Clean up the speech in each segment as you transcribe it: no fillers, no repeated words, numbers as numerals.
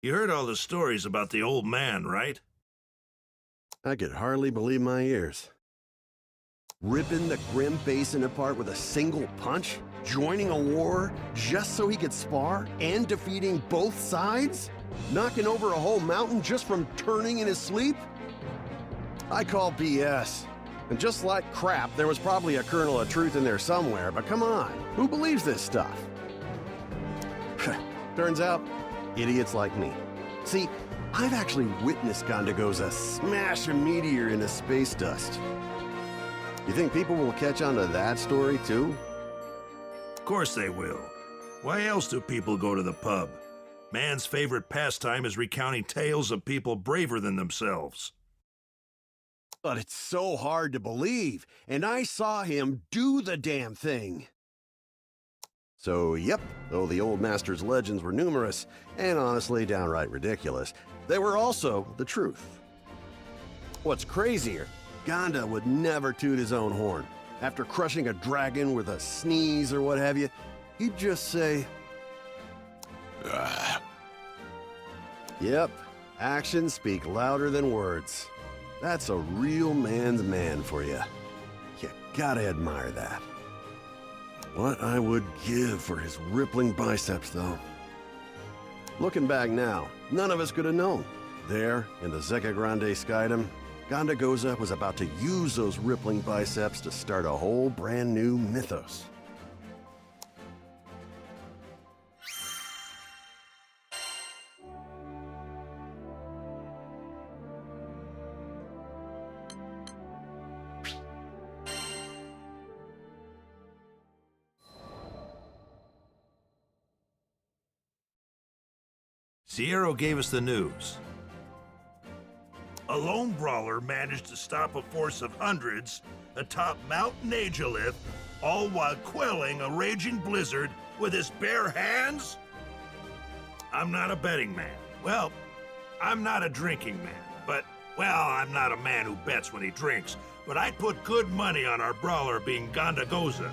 You heard all the stories about the old man, right? I could hardly believe my ears. Ripping the Grim Basin apart with a single punch? Joining a war just so he could spar? And defeating both sides? Knocking over a whole mountain just from turning in his sleep? I call BS. And just like crap, there was probably a kernel of truth in there somewhere, but come on, who believes this stuff? Turns out, idiots like me. See, I've actually witnessed Gondagoza smash a meteor into space dust. You think people will catch on to that story, too? Of course they will. Why else do people go to the pub? Man's favorite pastime is recounting tales of people braver than themselves. But it's so hard to believe, and I saw him do the damn thing. So, yep, though the old master's legends were numerous, and honestly downright ridiculous, they were also the truth. What's crazier, Gonda would never toot his own horn. After crushing a dragon with a sneeze or what have you, he'd just say, "Ugh." Yep, actions speak louder than words. That's a real man's man for you. You gotta admire that. What I would give for his rippling biceps, though. Looking back now, none of us could have known. There, in the Zeka Grande Skydom, Gondagoza was about to use those rippling biceps to start a whole brand new mythos. Sierra gave us the news. A lone brawler managed to stop a force of hundreds atop Mount Nagelith, all while quelling a raging blizzard with his bare hands? I'm not a betting man. Well, I'm not a drinking man, but, well, I'm not a man who bets when he drinks, but I'd put good money on our brawler being Gondagoza.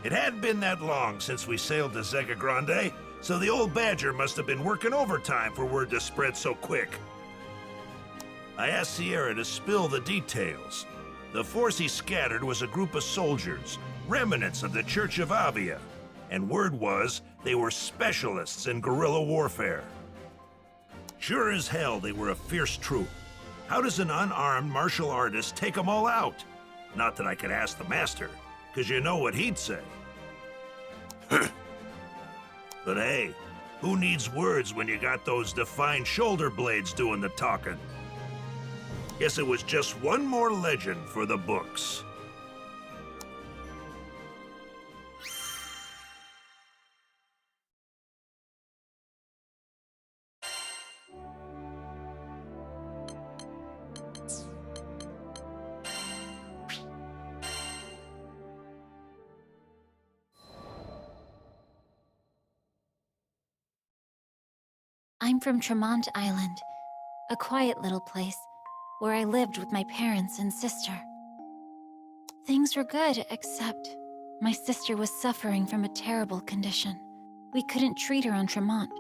It hadn't been that long since we sailed to Zeka Grande, so the old badger must have been working overtime for word to spread so quick. I asked Sierra to spill the details. The force he scattered was a group of soldiers, remnants of the Church of Avia, and word was they were specialists in guerrilla warfare. Sure as hell they were a fierce troop. How does an unarmed martial artist take them all out? Not that I could ask the master, because you know what he'd say. But hey, who needs words when you got those defined shoulder blades doing the talking? Guess it was just one more legend for the books. I'm from Tremont Island, a quiet little place where I lived with my parents and sister. Things were good, except my sister was suffering from a terrible condition. We couldn't treat her on Tremont,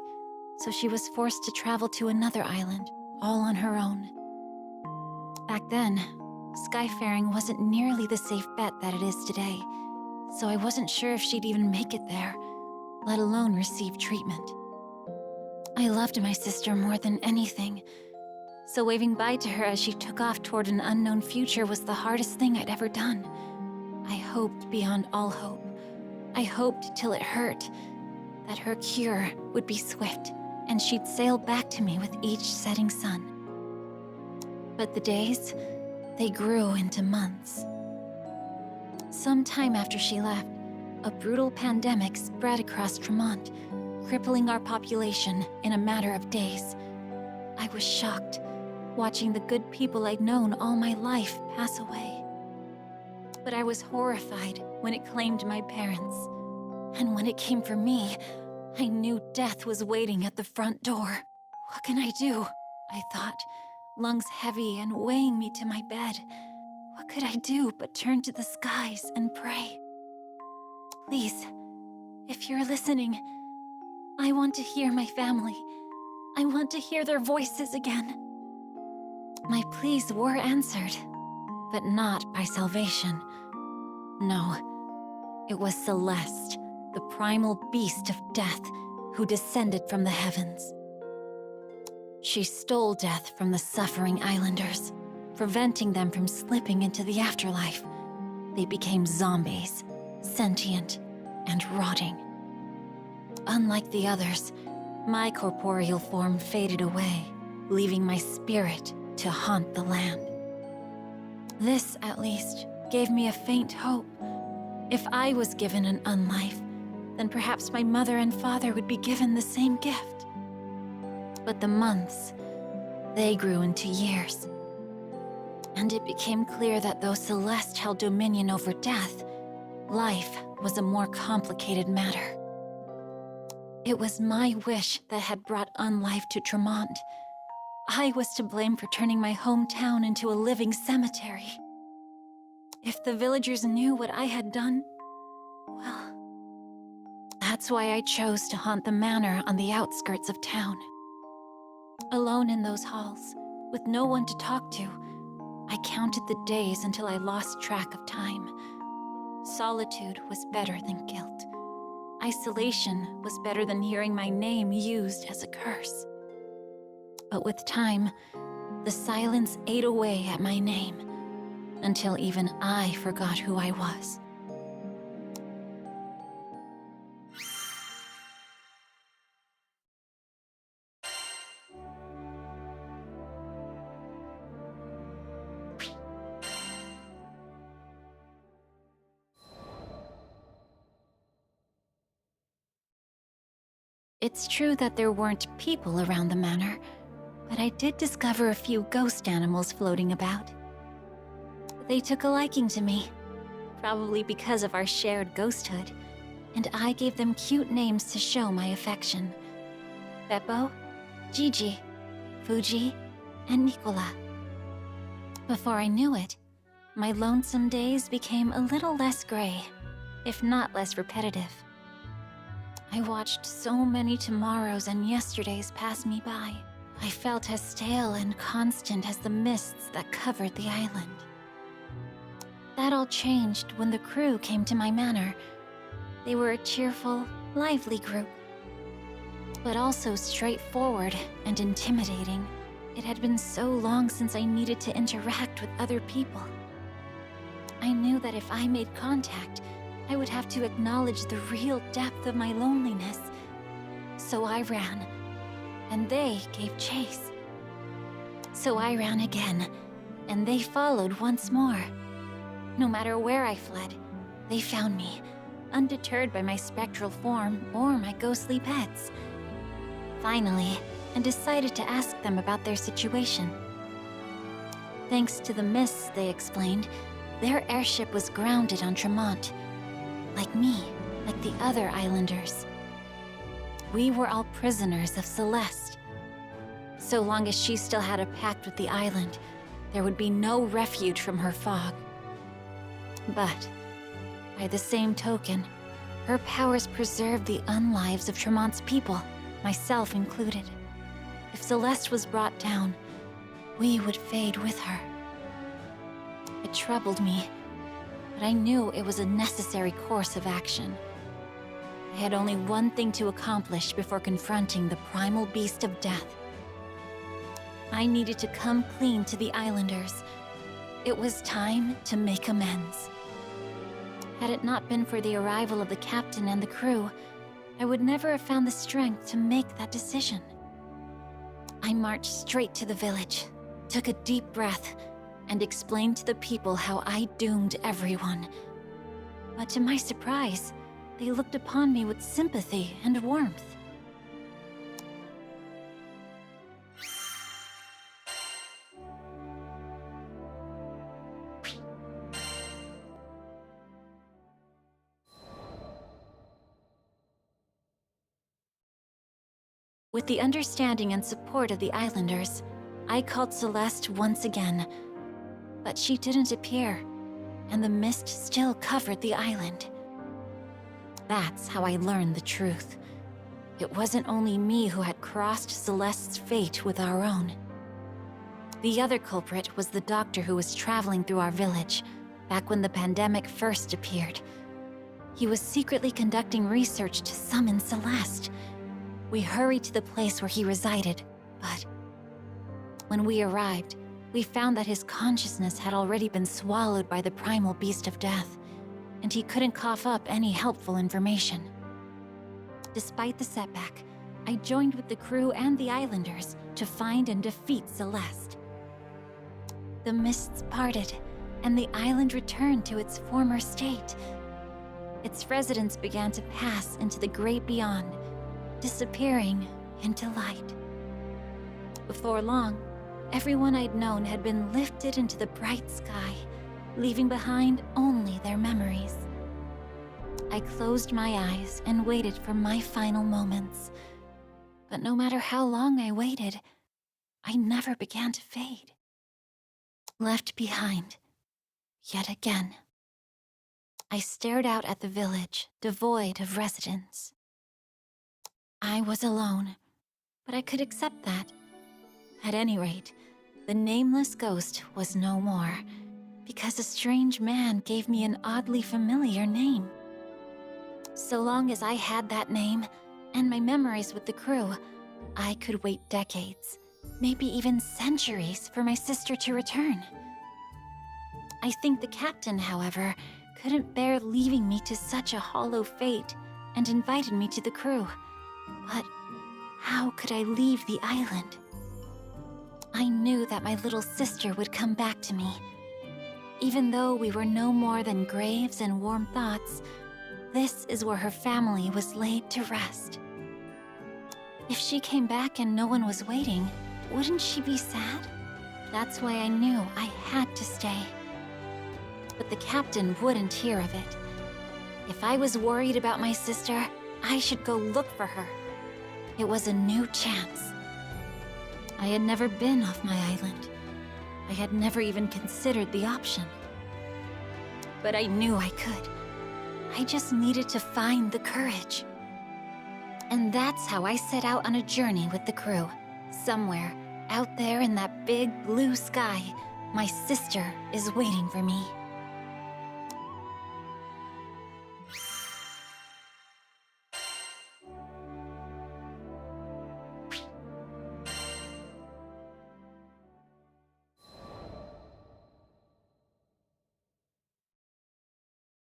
so she was forced to travel to another island, all on her own. Back then, skyfaring wasn't nearly the safe bet that it is today, so I wasn't sure if she'd even make it there, let alone receive treatment. I loved my sister more than anything, so waving bye to her as she took off toward an unknown future was the hardest thing I'd ever done. I hoped beyond all hope. I hoped till it hurt, that her cure would be swift, and she'd sail back to me with each setting sun. But the days, they grew into months. Sometime after she left, a brutal pandemic spread across Tremont, crippling our population in a matter of days. I was shocked, watching the good people I'd known all my life pass away. But I was horrified when it claimed my parents. And when it came for me, I knew death was waiting at the front door. What can I do? I thought, lungs heavy and weighing me to my bed. What could I do but turn to the skies and pray? Please, if you're listening, I want to hear my family. I want to hear their voices again. My pleas were answered, but not by salvation. No, it was Celeste, the primal beast of death, who descended from the heavens. She stole death from the suffering islanders, preventing them from slipping into the afterlife. They became zombies, sentient and rotting. Unlike the others, my corporeal form faded away, leaving my spirit to haunt the land. This, at least, gave me a faint hope. If I was given an unlife, then perhaps my mother and father would be given the same gift. But the months, they grew into years. And it became clear that though Celeste held dominion over death, life was a more complicated matter. It was my wish that had brought unlife to Tremont. I was to blame for turning my hometown into a living cemetery. If the villagers knew what I had done, well, that's why I chose to haunt the manor on the outskirts of town. Alone in those halls, with no one to talk to, I counted the days until I lost track of time. Solitude was better than guilt. Isolation was better than hearing my name used as a curse. But with time, the silence ate away at my name, until even I forgot who I was. It's true that there weren't people around the manor, but I did discover a few ghost animals floating about. They took a liking to me, probably because of our shared ghosthood, and I gave them cute names to show my affection. Beppo, Gigi, Fuji, and Nicola. Before I knew it, my lonesome days became a little less gray, if not less repetitive. I watched so many tomorrows and yesterdays pass me by. I felt as stale and constant as the mists that covered the island. That all changed when the crew came to my manor. They were a cheerful, lively group, but also straightforward and intimidating. It had been so long since I needed to interact with other people. I knew that if I made contact, I would have to acknowledge the real depth of my loneliness. So I ran, and they gave chase. So I ran again, and they followed once more. No matter where I fled, they found me, undeterred by my spectral form or my ghostly pets. Finally, I decided to ask them about their situation. Thanks to the mists, they explained, their airship was grounded on Tremont. Like me, like the other islanders. We were all prisoners of Celeste. So long as she still had a pact with the island, there would be no refuge from her fog. But, by the same token, her powers preserved the unlives of Tremont's people, myself included. If Celeste was brought down, we would fade with her. It troubled me, but I knew it was a necessary course of action. I had only one thing to accomplish before confronting the primal beast of death. I needed to come clean to the islanders. It was time to make amends. Had it not been for the arrival of the captain and the crew, I would never have found the strength to make that decision. I marched straight to the village, took a deep breath, and explained to the people how I doomed everyone. But to my surprise, they looked upon me with sympathy and warmth. With the understanding and support of the islanders, I called Celeste once again, but she didn't appear, and the mist still covered the island. That's how I learned the truth. it wasn't only me who had crossed Celeste's fate with our own. The other culprit was the doctor who was traveling through our village, back when the pandemic first appeared. He was secretly conducting research to summon Celeste. We hurried to the place where he resided, but when we arrived, we found that his consciousness had already been swallowed by the primal beast of death, and he couldn't cough up any helpful information. Despite the setback, I joined with the crew and the islanders to find and defeat Celeste. The mists parted, and the island returned to its former state. Its residents began to pass into the great beyond, disappearing into light. Before long, everyone I'd known had been lifted into the bright sky, leaving behind only their memories. I closed my eyes and waited for my final moments. But no matter how long I waited, I never began to fade. Left behind, yet again. I stared out at the village, devoid of residents. I was alone, but I could accept that. At any rate, the nameless ghost was no more, because a strange man gave me an oddly familiar name. So long as I had that name, and my memories with the crew, I could wait decades, maybe even centuries, for my sister to return. I think the captain, however, couldn't bear leaving me to such a hollow fate and invited me to the crew. But how could I leave the island? I knew that my little sister would come back to me. Even though we were no more than graves and warm thoughts, this is where her family was laid to rest. If she came back and no one was waiting, wouldn't she be sad? That's why I knew I had to stay. But the captain wouldn't hear of it. If I was worried about my sister, I should go look for her. It was a new chance. I had never been off my island. I had never even considered the option. But I knew I could. I just needed to find the courage. And that's how I set out on a journey with the crew. Somewhere, out there in that big blue sky, my sister is waiting for me.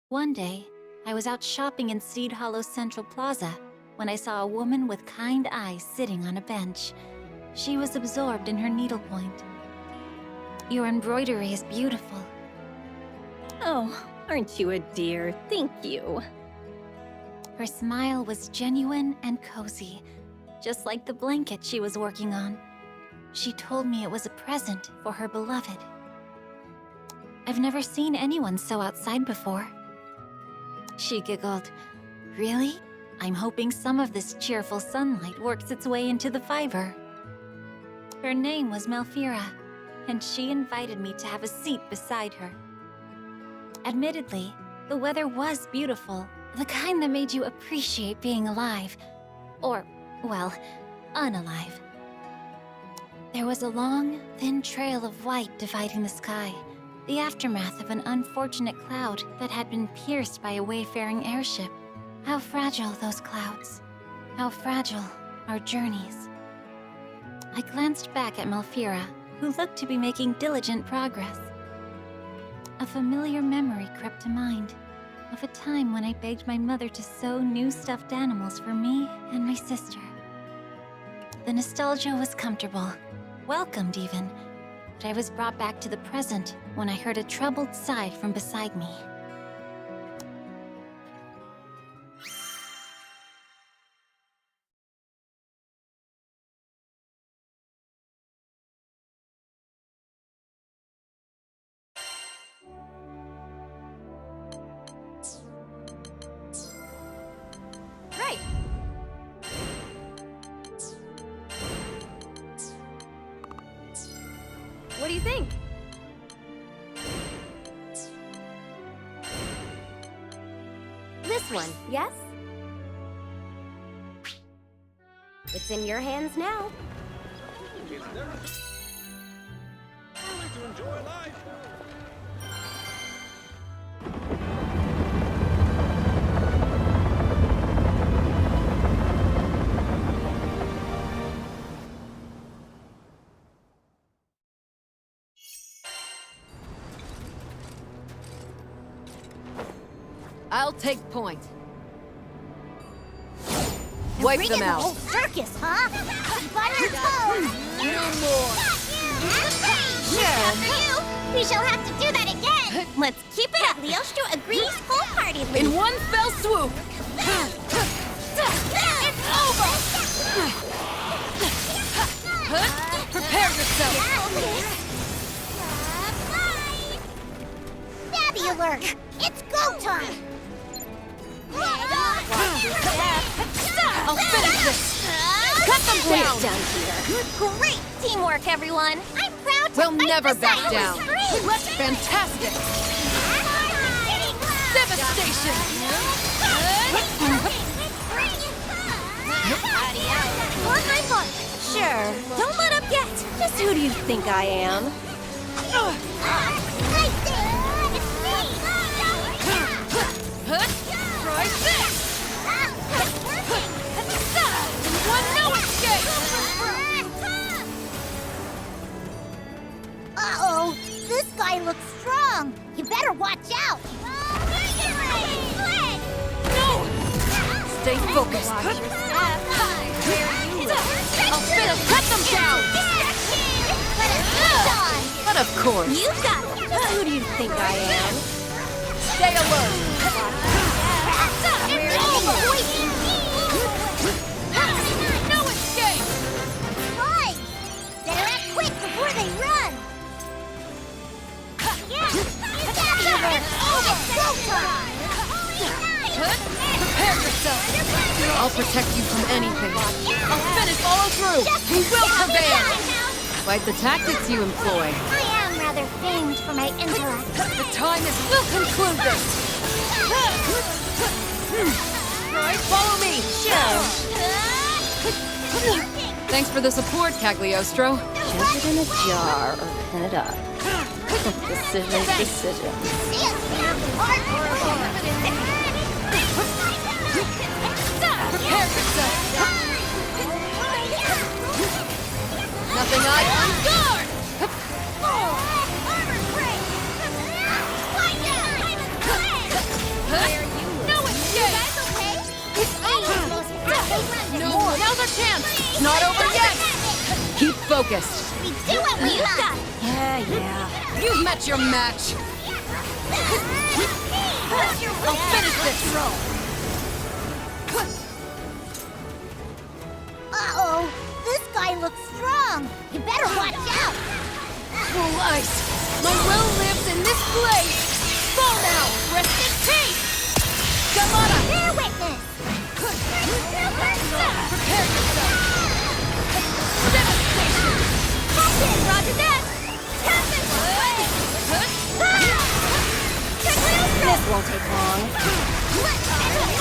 One day, I was out shopping in Seed Hollow Central Plaza when I saw a woman with kind eyes sitting on a bench. She was absorbed in her needlepoint. "Your embroidery is beautiful." Oh, aren't you a dear? Thank you. Her smile was genuine and cozy, just like the blanket she was working on. She told me it was a present for her beloved. I've never seen anyone so outside before. She giggled. "Really? I'm hoping some of this cheerful sunlight works its way into the fiber." Her name was Malfira, and she invited me to have a seat beside her. Admittedly, the weather was beautiful, the kind that made you appreciate being alive. Or, well, unalive. There was a long, thin trail of white dividing the sky, the aftermath of an unfortunate cloud that had been pierced by a wayfaring airship. How fragile those clouds. How fragile our journeys. I glanced back at Malfira, who looked to be making diligent progress. A familiar memory crept to mind, of a time when I begged my mother to sew new stuffed animals for me and my sister. The nostalgia was comfortable, welcomed even, but I was brought back to the present when I heard a troubled sigh from beside me. Right. What do you think? This one, yes? It's in your hands now. I'll take point. Wipe them out. Whole circus, huh? Keep on your toes. No more. After you, we shall have to do that again. Let's keep it up. Leostro agrees wholeheartedly. In one fell swoop. It's over. Prepare yourself. Fabulous. It's go time. I'll finish this. Cut them down. Great teamwork, everyone. I'm proud to We'll fight never beside back you. down. Fantastic. Devastation. Sure. Don't let up yet. Just who do you think I am? Try this. One no escape. Uh-oh. This guy looks strong. You better watch out. No. Stay focused. I'll finish. Cut them down. But of course. You got it. Just who do you think I am? Stay alert. No escape. Fine. Better act quick before they run. Prepare yourself. I'll protect you from anything. I'll finish follow through. We will prevail. Quite the tactics you employ. I am rather famed for my intellect. The time is. We'll conclude this. Right, follow me. Sure. Thanks for the support, Cagliostro. Shove it in a jar or pin it up. Decisions. Prepare yourself. Nothing I on guard. No escape. No, now's our chance. It's not over yet. Keep focused. We do what we got. Yeah. You've met your match. I'll finish this. Uh-oh. This guy looks strong. You better watch out. Full ice. My will lives in this blade. Fall now. Rest in peace. Gamada. Bear witness. Prepare yourself. Devastation. Captain, roger that. This won't take long.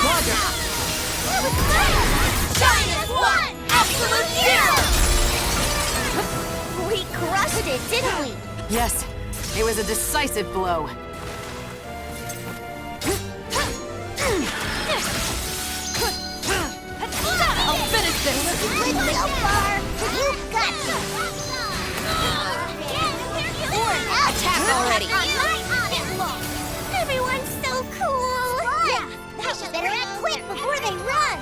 Roger. Giant one! Absolute zero. We crushed it, didn't we? Yes, it was a decisive blow. I'll finish this. Good so far. You got this. Attack already. Everyone's so cool. Yeah, they should better act quick before they run.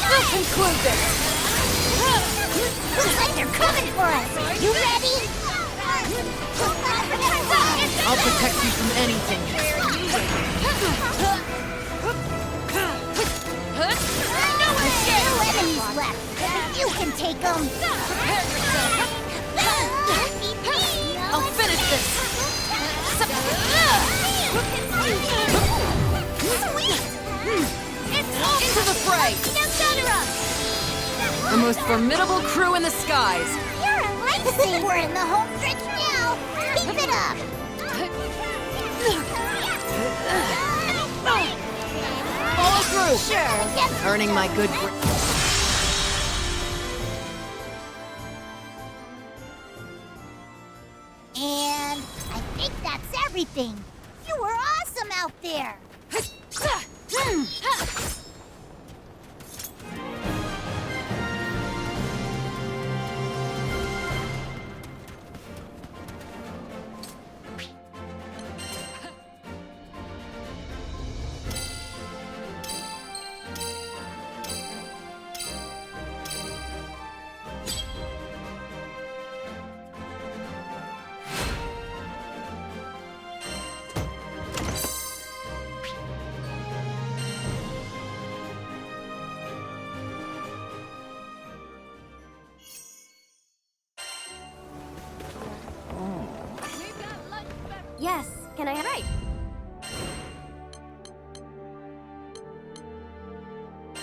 We'll conclude this. Looks like they're coming for us. You ready? I'll protect you from anything. No enemies left. You can take them. Prepare yourself. I'll finish this. Into the fray. The most formidable crew in the skies. You're a lightsaber. We're in the home stretch now. Keep it up. Follow through. Sure. Earning my good. everything. You were awesome out there. Yes, can I have right?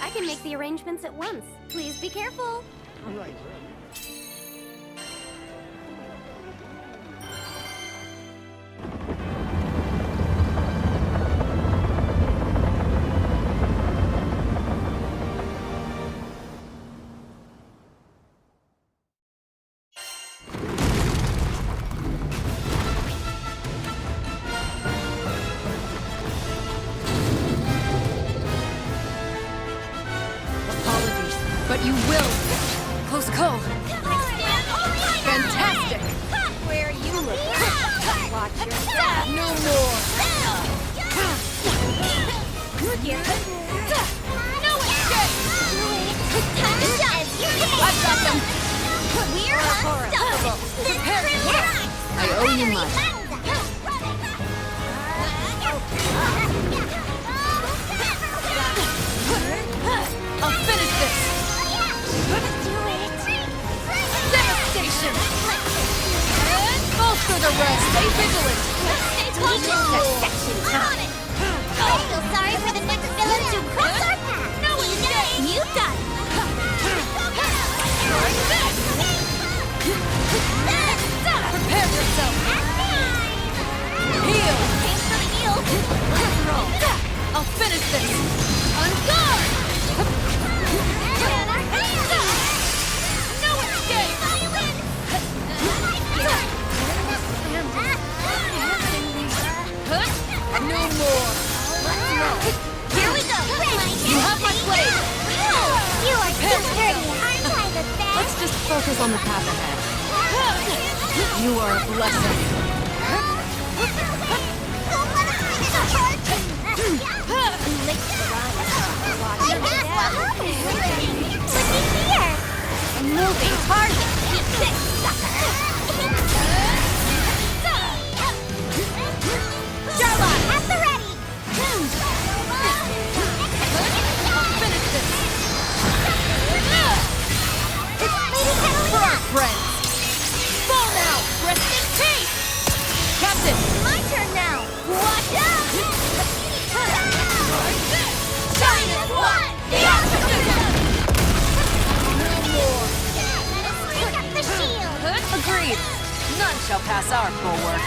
I can make the arrangements at once. Please be careful. Right. Apologies, but you will. Close call. Fantastic. Where you look. Watch your step. No more. Here. No escape. Time to shine. I've got them. We're unstoppable. Prepare to hit. I owe you much. I'll finish this. Devastation. Bolster the rest. Stay vigilant. Section time. I feel sorry for the next villain to cross our path. No escape. You got it. Prepare yourself. Heal. Thanks for the heal. Roll. I'll finish this. On guard. No escape. No more. Here we go. You have my blade. You are too dirty. Aren't I the best? Let's just focus on the path ahead. You are a blessing. Moving target. Sick sucker. Jarlock, at the ready. I'll finish this. Lady For our Catalina. friends. Fall now. Rest in peace. Captain. My turn now. Watch out. Shine as one. The optimism. No more. Pick up the shield. Agreed. None shall pass our bulwark.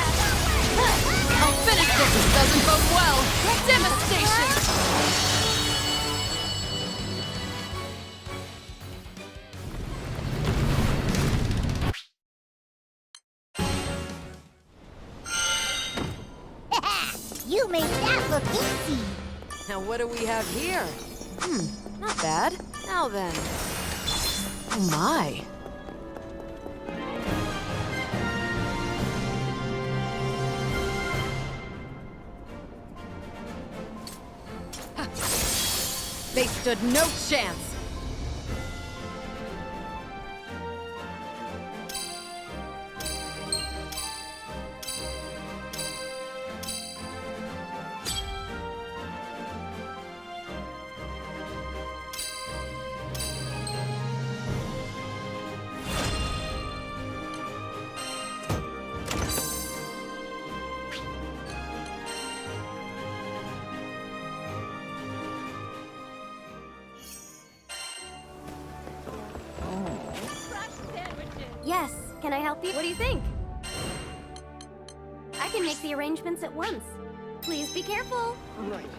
I'll finish this. This doesn't bode well. Devastation. You made that look easy. Now what do we have here? Not bad. Now then. Oh my. They stood no chance. Yes, can I help you? What do you think? I can make the arrangements at once. Please be careful. Right.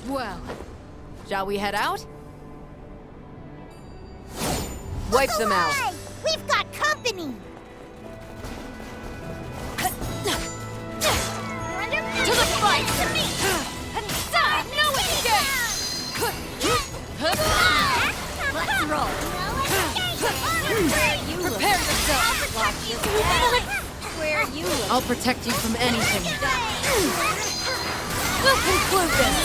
Well, shall we head out? Wipe them out. Hey, we've got company! To the fight! No escape! Let's roll! Prepare yourself! Where you look. I'll protect you from anything. We'll conclude this!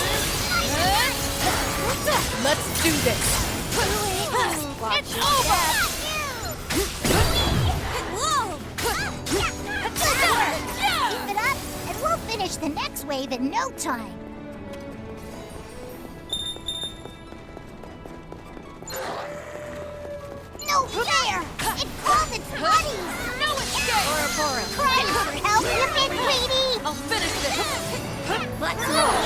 Let's do this! It's over! Whoa! Keep it up, and we'll finish the next wave in no time. No fair! It called its buddies! No escape! Crying for help, you big lady! I'll finish this! Let's roll!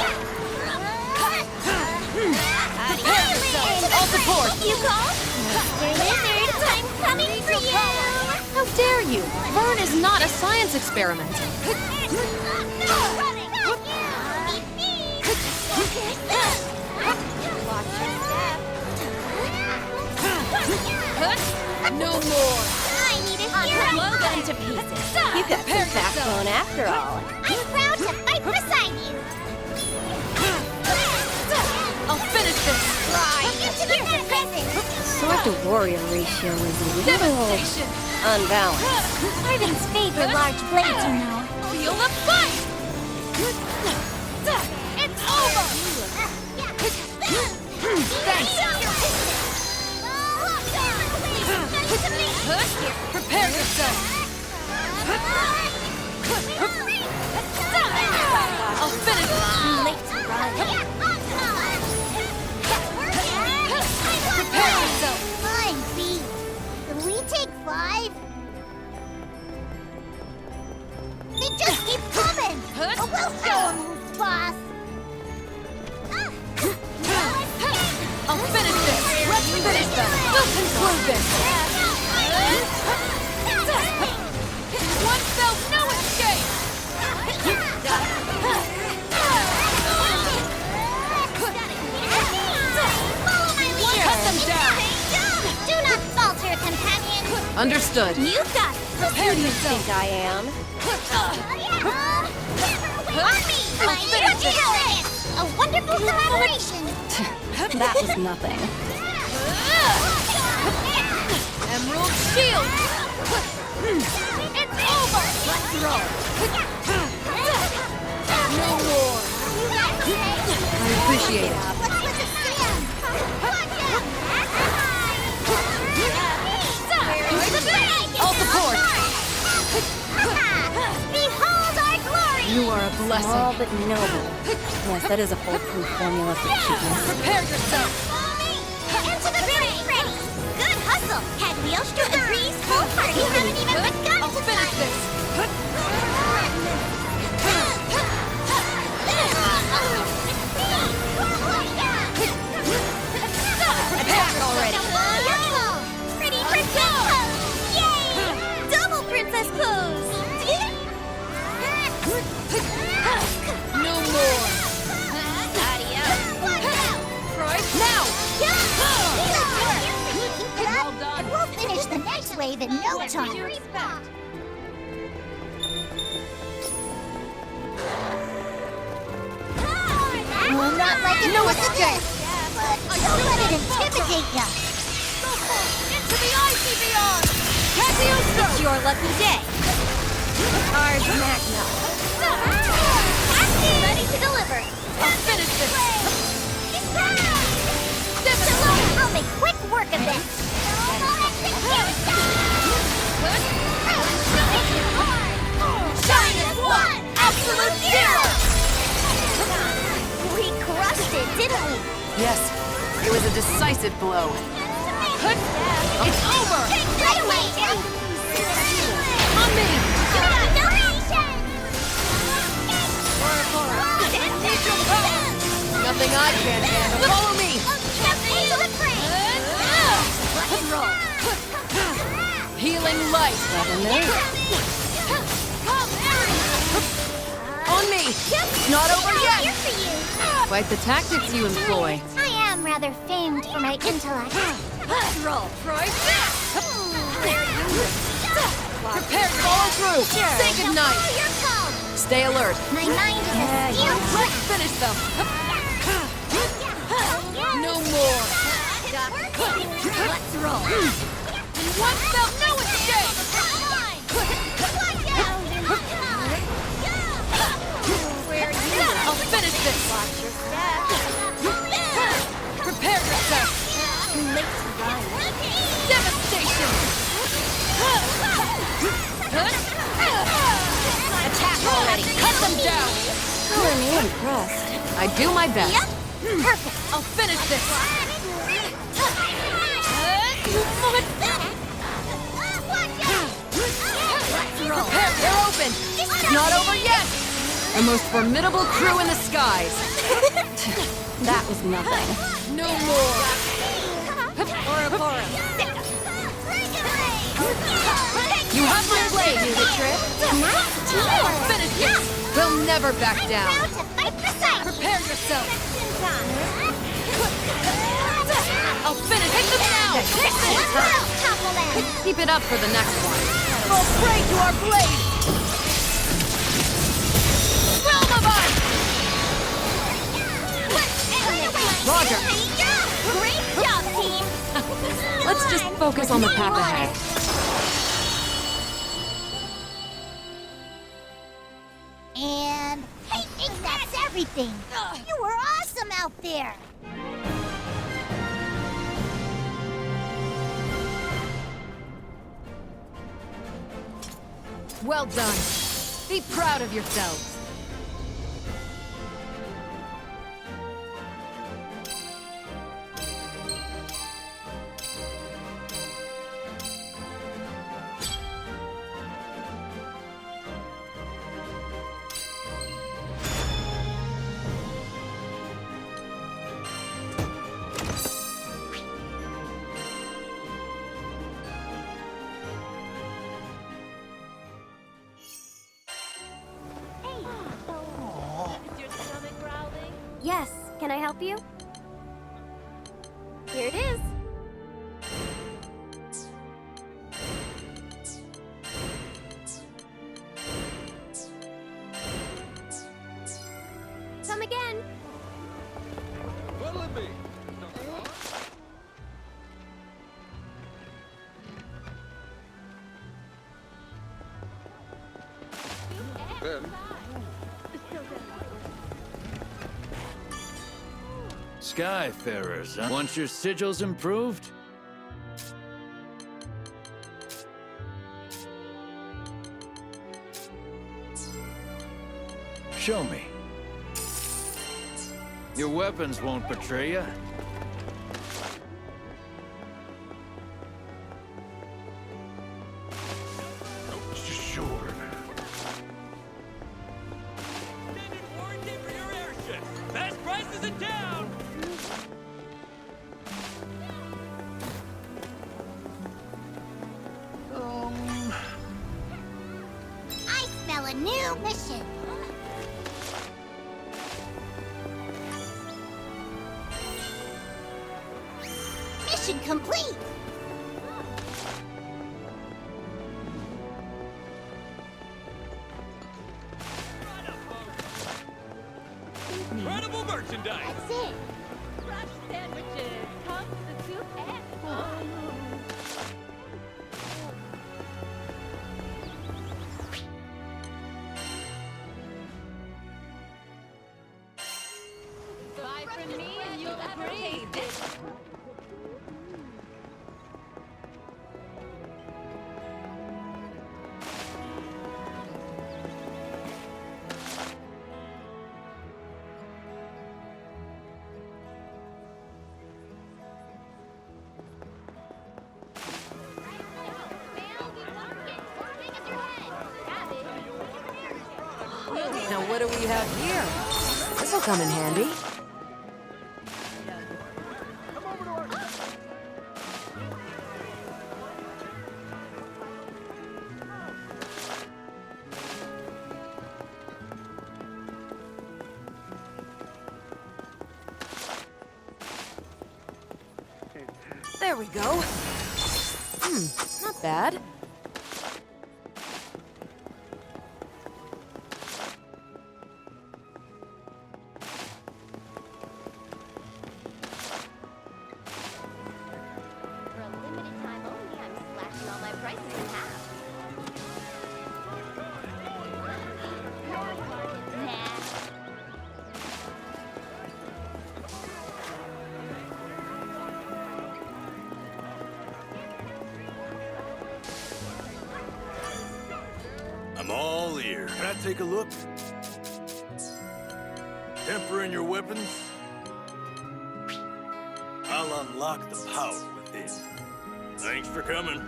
Prepare yourself! I'll support! You call? Mr. Lizard, I'm coming for you! How dare you! Vern is not a science experiment! No more! I need a hero! Blow them to pieces. You got some backbone after all. I'm proud to fight beside you! I'll finish this! Into the present! Sword to warrior ratio is a little Devastation! unbalanced. Arden's favor large blades, you know. Feel the fight! It's over! Thanks! Prepare yourself! I'll finish it! Prepare yourself! Fine, B. Can we take 5? They just keep coming! But we'll show them who's boss! I'll finish this! Let's finish them! We'll conclude this! One fell, no escape! Follow my leader! Cut them down! Do not falter, companion! Understood. You got it. Prepare Who do you yourself! think I am? On me! My leader! A wonderful collaboration! That was nothing. Emerald Shield! It's over! Let's roll! No more! I appreciate it. What's with the stand? I'll support! Behold our glory! You are a blessing. Small but noble. Yes, that is a foolproof formula for cuteness. Prepare yourself! Into the very ready! Good hustle! Had wheels through the breeze, whole party haven't even begun I'll to finish this! Attack already! Pretty princess pose! Yay! Double princess pose! No more! Right now! Keep it up, and we'll finish the next wave in no time. Well, not like it was this, but don't let it intimidate ya. Into the icy beyond! Casiosta! It's your lucky day. Ars Magna. Ready to deliver. I'll finish this! I'll make quick work of this. Shine as one! Absolute zero! We crushed it, didn't we? Yes, it was a decisive blow. It's over! Right away, On me! Nothing I can't handle. Follow me! Let's roll. Healing light. On me! Not over yet! Here for you. Quite the tactics you employ. I am rather famed for my intellect. Let's roll, Troy. Prepare to follow through. Say goodnight. Your call. Stay alert. My mind is a steel Let's trap. finish them. No more. Let's roll. One fell, no escape. I'll finish this. Prepare yourself. Devastation. Attack already. Cut them down. Color me impressed. I do my best. Yep. Perfect. I'll finish this. Prepare, they're open. It's not over yet. The most formidable crew in the skies. That was nothing. No more. You have my blade. Do the trick. I'll finish this. We'll never back down. Proud to fight for sight. Prepare yourself. I'll finish. Hit them now. Topple them. Keep it up for the next one. Fall prey to our blade. Realm of Ice. Roger. Great job, team. Let's just focus on the path ahead. And I think that's everything. You were awesome out there. Well done. Be proud of yourselves. Yes, can I help you? Here it is. Come again. Skyfarers, huh? Want your sigils improved? Show me. Your weapons won't betray you. Sure. Warranty for your airship. Best prices in town. I smell a new mission. Mission complete. Incredible merchandise. That's it. Fresh sandwiches. Come to the soup and Buy from me and you'll agree. Now what do we have here? This'll come in handy. There we go. Not bad. For a limited time only, I'm slashing all my prices in half. Nah. I'm all ears. Can I take a look? Tempering your weapons? I'll unlock the power within. Thanks for coming.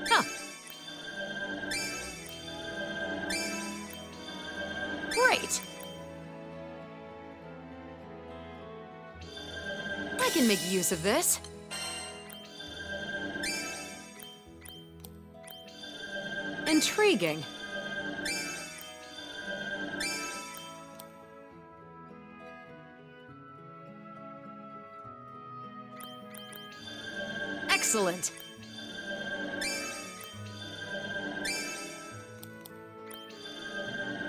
Huh. Great. I can make use of this. Intriguing. Excellent.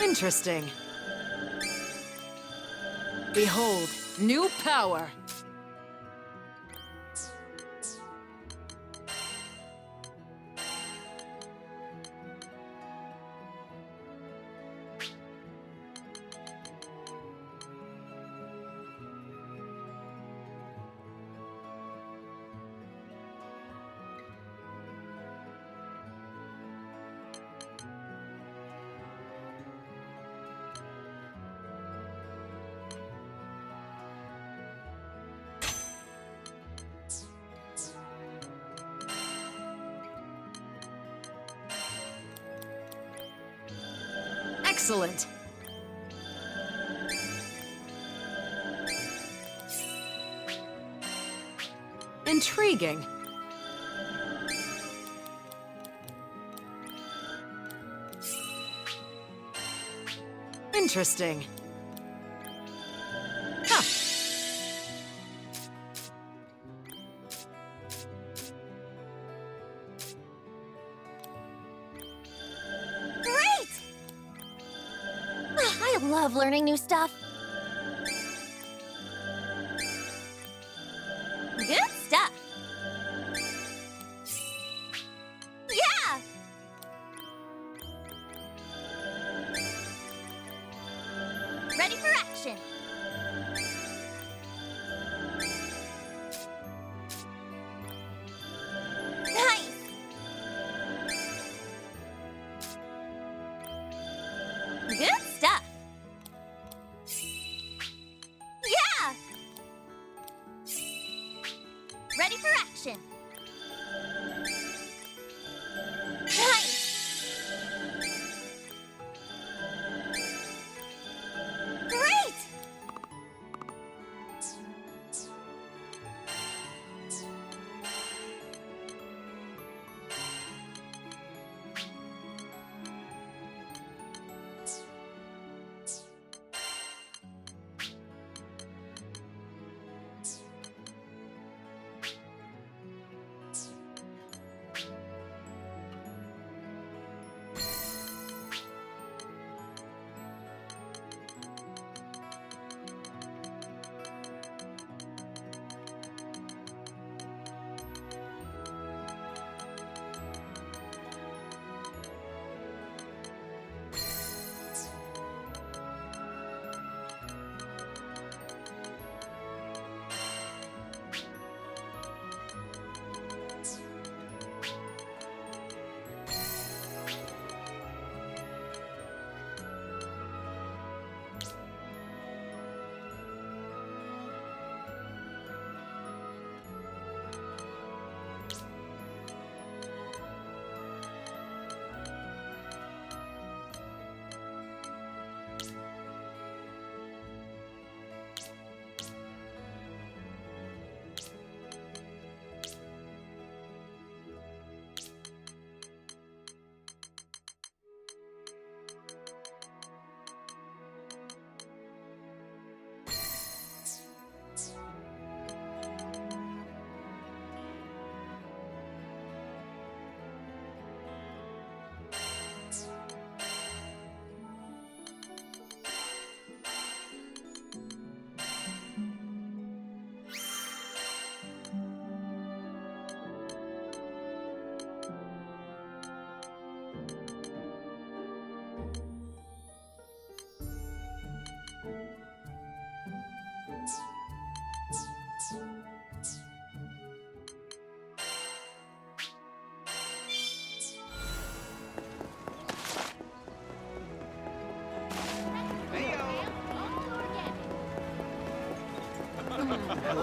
Interesting. Behold, new power. Excellent. Intriguing. Interesting. Huh. Great! I love learning new stuff. Good stuff. Yeah! Ready for action. Nice! Good stuff. Yeah! Ready for action. Nice! Great! So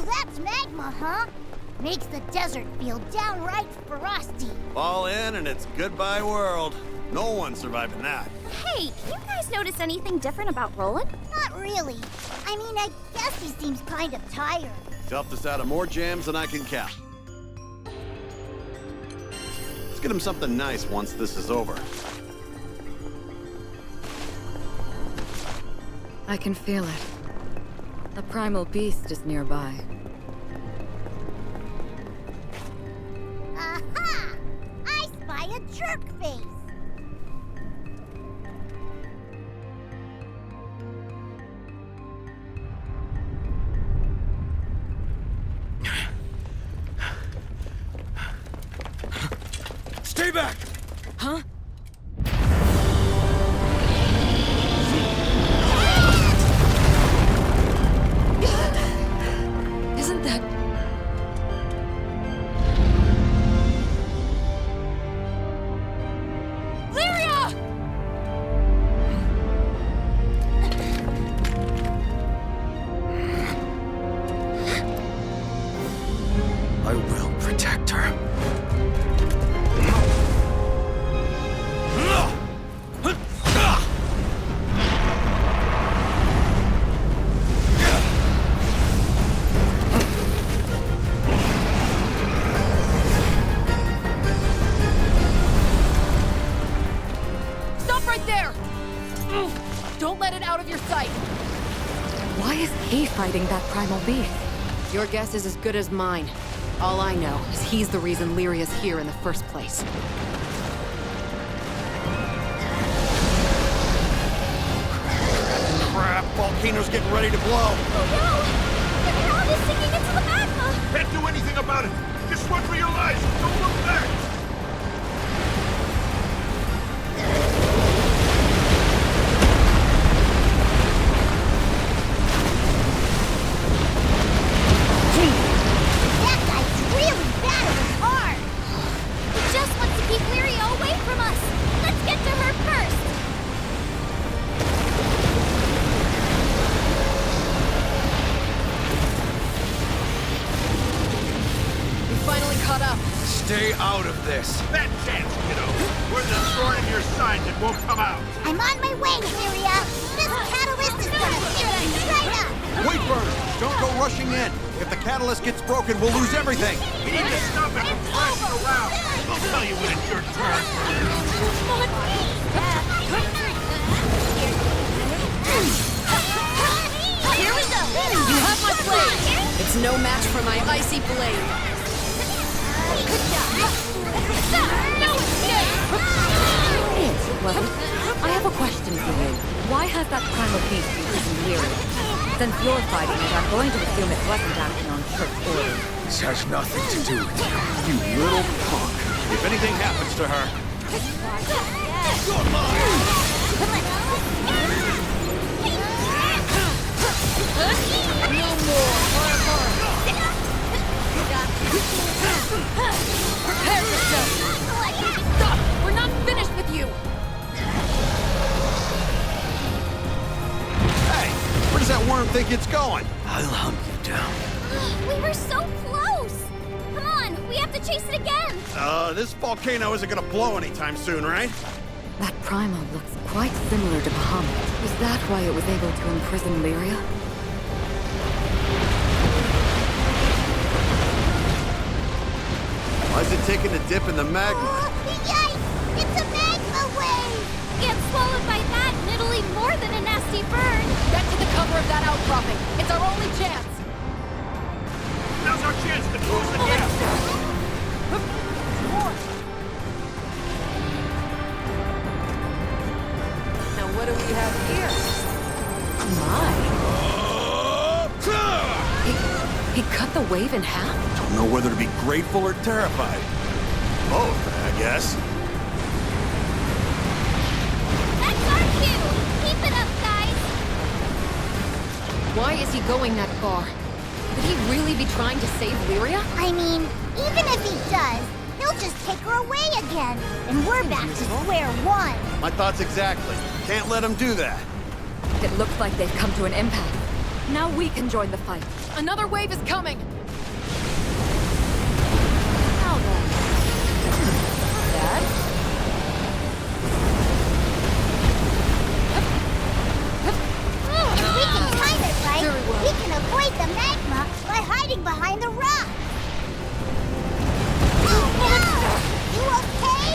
that's magma, huh? Makes the desert feel downright frosty. Fall in and it's goodbye world. No one's surviving that. Hey, can you guys notice anything different about Roland? Not really. I mean, I guess he seems kind of tired. He's helped us out of more jams than I can count. Let's get him something nice once this is over. I can feel it. The primal beast is nearby. Aha! I spy a jerk face. Stay back! Huh? Isn't that... Lyria! I will protect her. Stop right there! Don't let it out of your sight! Why is he fighting that primal beast? Your guess is as good as mine. All I know is he's the reason Lyria's here in the first place. Crap, volcano's getting ready to blow. Oh no! The crowd is sinking into the magma! Can't do anything about it. Just run for your lives. Don't look back. That guy's really battling hard! He just wants to keep Lyria away from us! Let's get to her first! We finally caught up. Stay out of this. That chance, kiddo. We're destroying your signs. It won't come out. I'm on my way, Lyria! This catalyst is gonna fix you right up! Wait first! Don't go rushing in. If the catalyst gets broken, we'll lose everything. We need to stop it from flashing around. We'll tell you when it's your turn. Here we go! You have my blade! It's no match for my icy blade. Good job! No escape! Well, I have a question for you. Why has that primal beast imprisoned Lyria? Since you're fighting it, I'm going to assume it wasn't acting on Church orders. This has nothing to do with you. You little punk. If anything happens to her... No more! Prepare yourself! Stop! We're not finished with you! Hey! Where does that worm think it's going? I'll hunt you down. We were so close! Come on, we have to chase it again! This volcano isn't gonna blow anytime soon, right? That primal looks quite similar to Bahamut. Is that why it was able to imprison Lyria? Why is it taking a dip in the magma? Yikes! It's a magma wave! Get swallowed by that and it'll leave more than a nasty burn! Get to the cover of that outcropping. It's our only chance. Now's our chance to close the gap. Now what do we have here? My. He cut the wave in half? Don't know whether to be grateful or terrified. Both, I guess. That's our cue! Keep it up, guys! Why is he going that far? Could he really be trying to save Lyria? I mean, even if he does, he'll just take her away again. And we're back to square one. My thoughts exactly. Can't let him do that. It looks like they've come to an impasse. Now we can join the fight. Another wave is coming! Now then. Dad? If we can time it right, Very well. we can avoid the magma by hiding behind the rock. Oh no! You okay?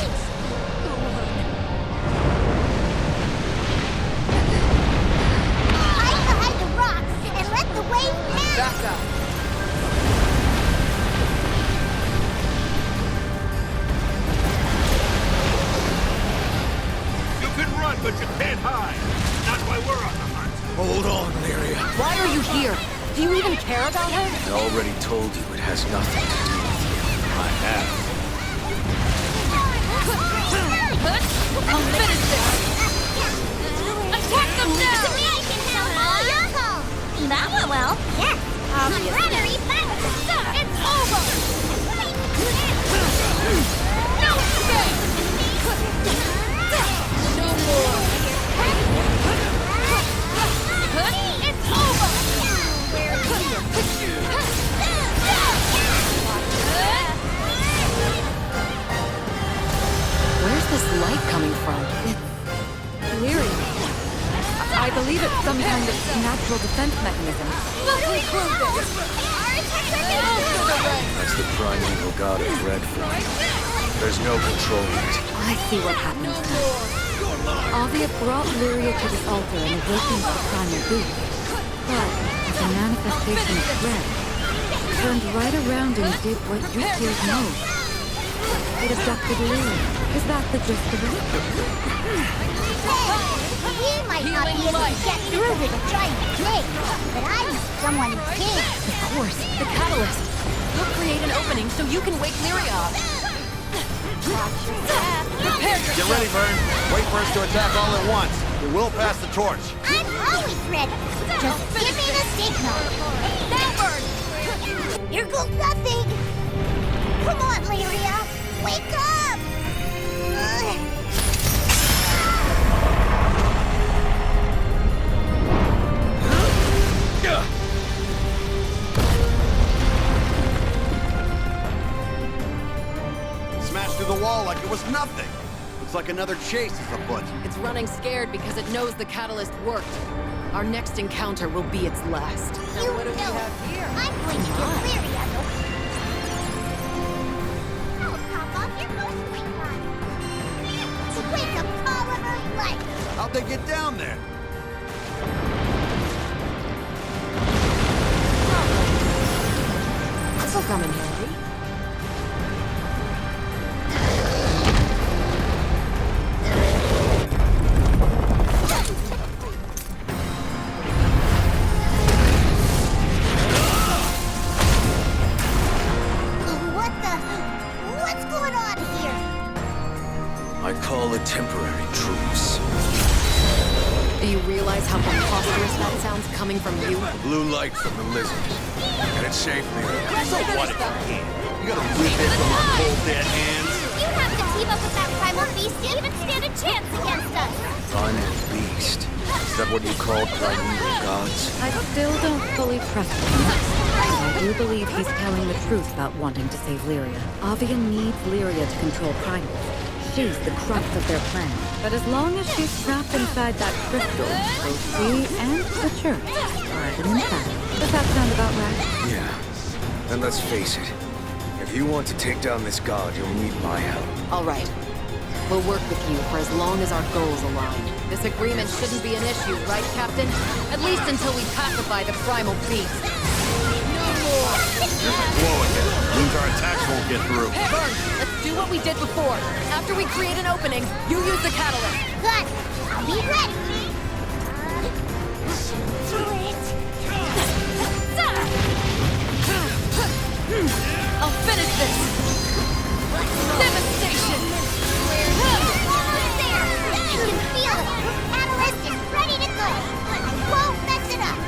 Hide behind the rocks and let the wave pass. Back up. You can run, but you can't hide. Not while we're on the hunt. Hold on, Lyria. Why are you here? Do you even care about her? I already told you it has nothing to do with you. I have. I'll finish this! Attack them now! To me, I can help all your calls. That went well. Yes. Brother, eat that. It's over! No escape! No more! It's over! Where's this light coming from? It's Lyria. I believe it's some kind of natural defense mechanism. That's the primeval god of Dreadful. There's no controlling it. I see what happens now. Avia brought Lyria to this altar and awakened the primal beast. But, as a manifestation of dread, it turned right around and did what you feared most. It abducted Lyria. Is that the gist of it? We might not be able to get through with a giant snake, but I need someone who can. Of course, the catalyst. We'll create an opening so you can wake Lyria up. Prepare Get yourself. ready, Vern. Wait for us to attack all at once. We will pass the torch. I'm always ready. Just give me the signal. Now, Burn! Here goes nothing. Come on, Lyria. Wake up. Smashed through the wall like it was nothing. Looks like another chase is afoot. It's running scared because it knows the catalyst worked. Our next encounter will be its last. You know, I'm going to give Lyria the... I'll pop off your most sweet one. To wake up all of her life. How'd they get down there? This'll come in handy. What's going on here? I call a temporary truce. Do you realize how preposterous that sounds coming from you? Blue light from the lizard. And it's safe, Lyria. So what if you can? You gotta rip it from our cold dead hands. You have to team up with that primal beast to even stand a chance against us. Primal beast. Is that what you call primeval gods? I still don't fully trust him. I do believe he's telling the truth about wanting to save Lyria. Avia needs Lyria to control Primal. She's the crux of their plan. But as long as she's trapped inside that crystal, both she and the church are at an impasse. Does that sound about right? Yeah. And let's face it. If you want to take down this god, you'll need my help. All right. We'll work with you for as long as our goals align. This agreement shouldn't be an issue, right, Captain? At least until we pacify the primal beast. No more! There's a glow again. Means our attacks won't get through. Burn! Let's do what we did before. After we create an opening, you use the catalyst. Good. I'll be ready. Do it. I'll finish this! Devastation! Almost there. I can feel it. Catalyst is ready to go. I won't mess it up.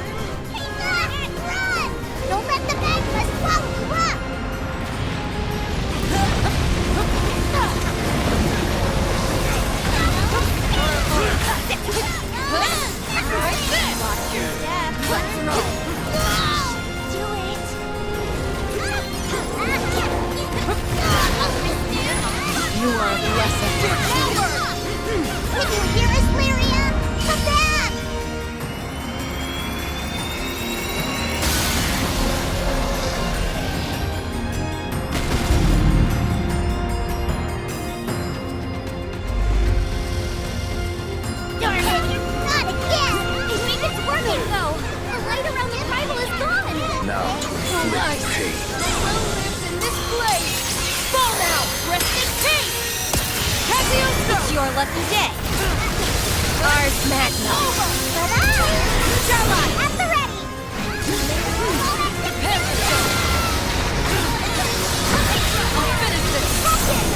your lucky day. Ars Magna. Charlotte, at the ready. I'll finish this!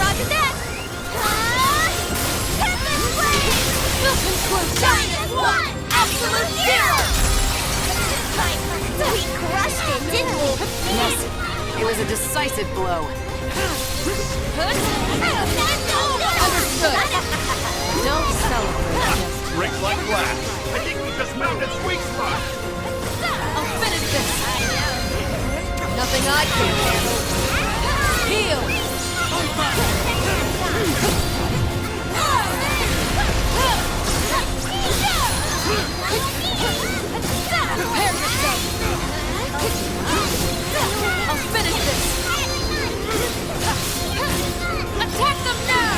Roger that. Shine as one. Absolute zero. We crushed it, didn't we? Yes, it was a decisive blow. Understood. Don't celebrate. Breaks like glass. I think we just found its weak spot. I'll finish this. Nothing I can't handle. Heal. Prepare yourself. I'll finish this. Attack them now.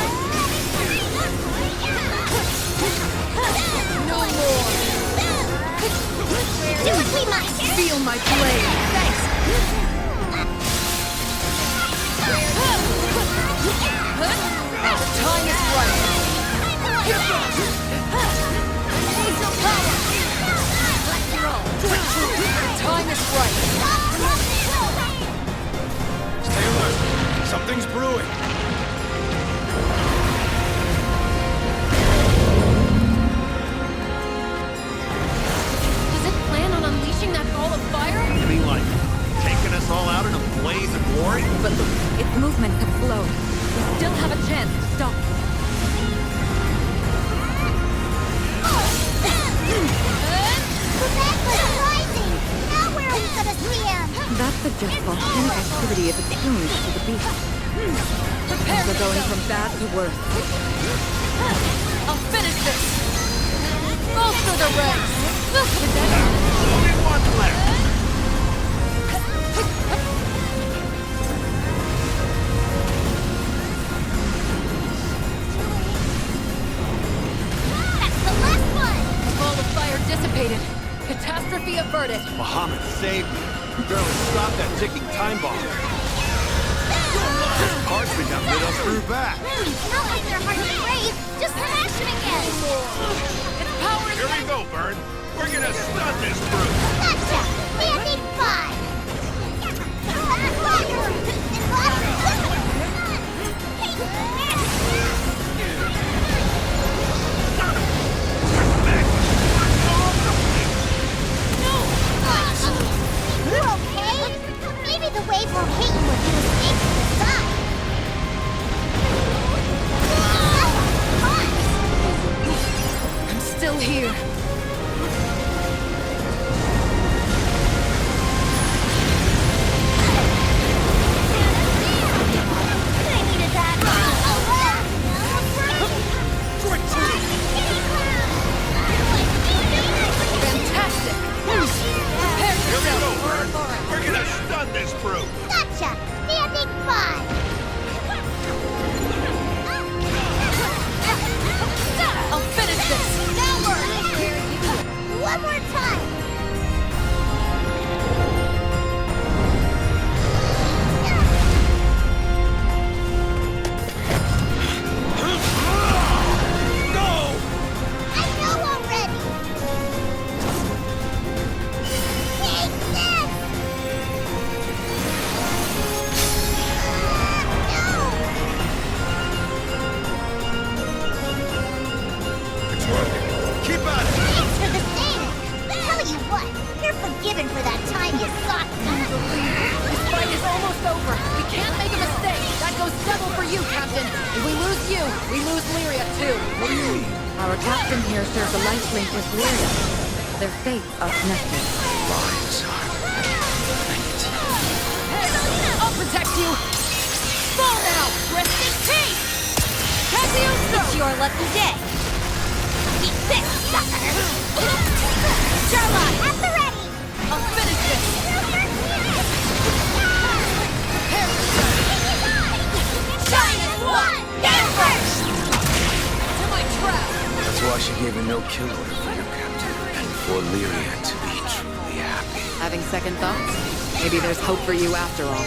No more. Do what we must. Feel my blade. Thanks. The time is right. The time is right. Stay alert. Something's brewing. Does it plan on unleashing that ball of fire? You mean like taking us all out in a blaze of glory? But look, its movement could slow. We still have a chance to stop it. That suggests volcanic activity is attuned to the beast. We're going from bad to worse. I'll finish this! Bolster the ranks! Only one left. That's the last one. The ball of fire dissipated. Catastrophe averted. Muhammad saved me. You barely stopped that ticking time bomb. This parchment got lit up through back. Not like they're hard to break. Just smash them again. Its power is Here we go, Bird. We're gonna stun this brute. Gotcha. Landing 5. You okay? Maybe the wave won't hit you if you escape to the side. I'm still here. I needed that. Fantastic. Prepare Here we go, yourself. Bird. We're gonna stun this brute. Gotcha! Landing 5! I'll finish this. One more time! I know already! Take this! It's working. Keep at it. Thanks for the saving! Tell you what, you're forgiven for that time you sought that. This fight is almost over. We can't make a mistake. That goes double for you, Captain. If we lose you, we lose Lyria too. What do you mean? Our captain here shares a life link with Lyria. Their fates are connected. Lives are linked. I'll protect you. Fall now, Resting Peace. It's your lucky day. Eat this, sucker! Charlotte, at the ready! I'll finish this. Prepare yourself. Shine as one! Get first! To my trap. That's why she gave a no-kill order for your captain. For Lyria to be truly happy. Having second thoughts? Maybe there's hope for you after all.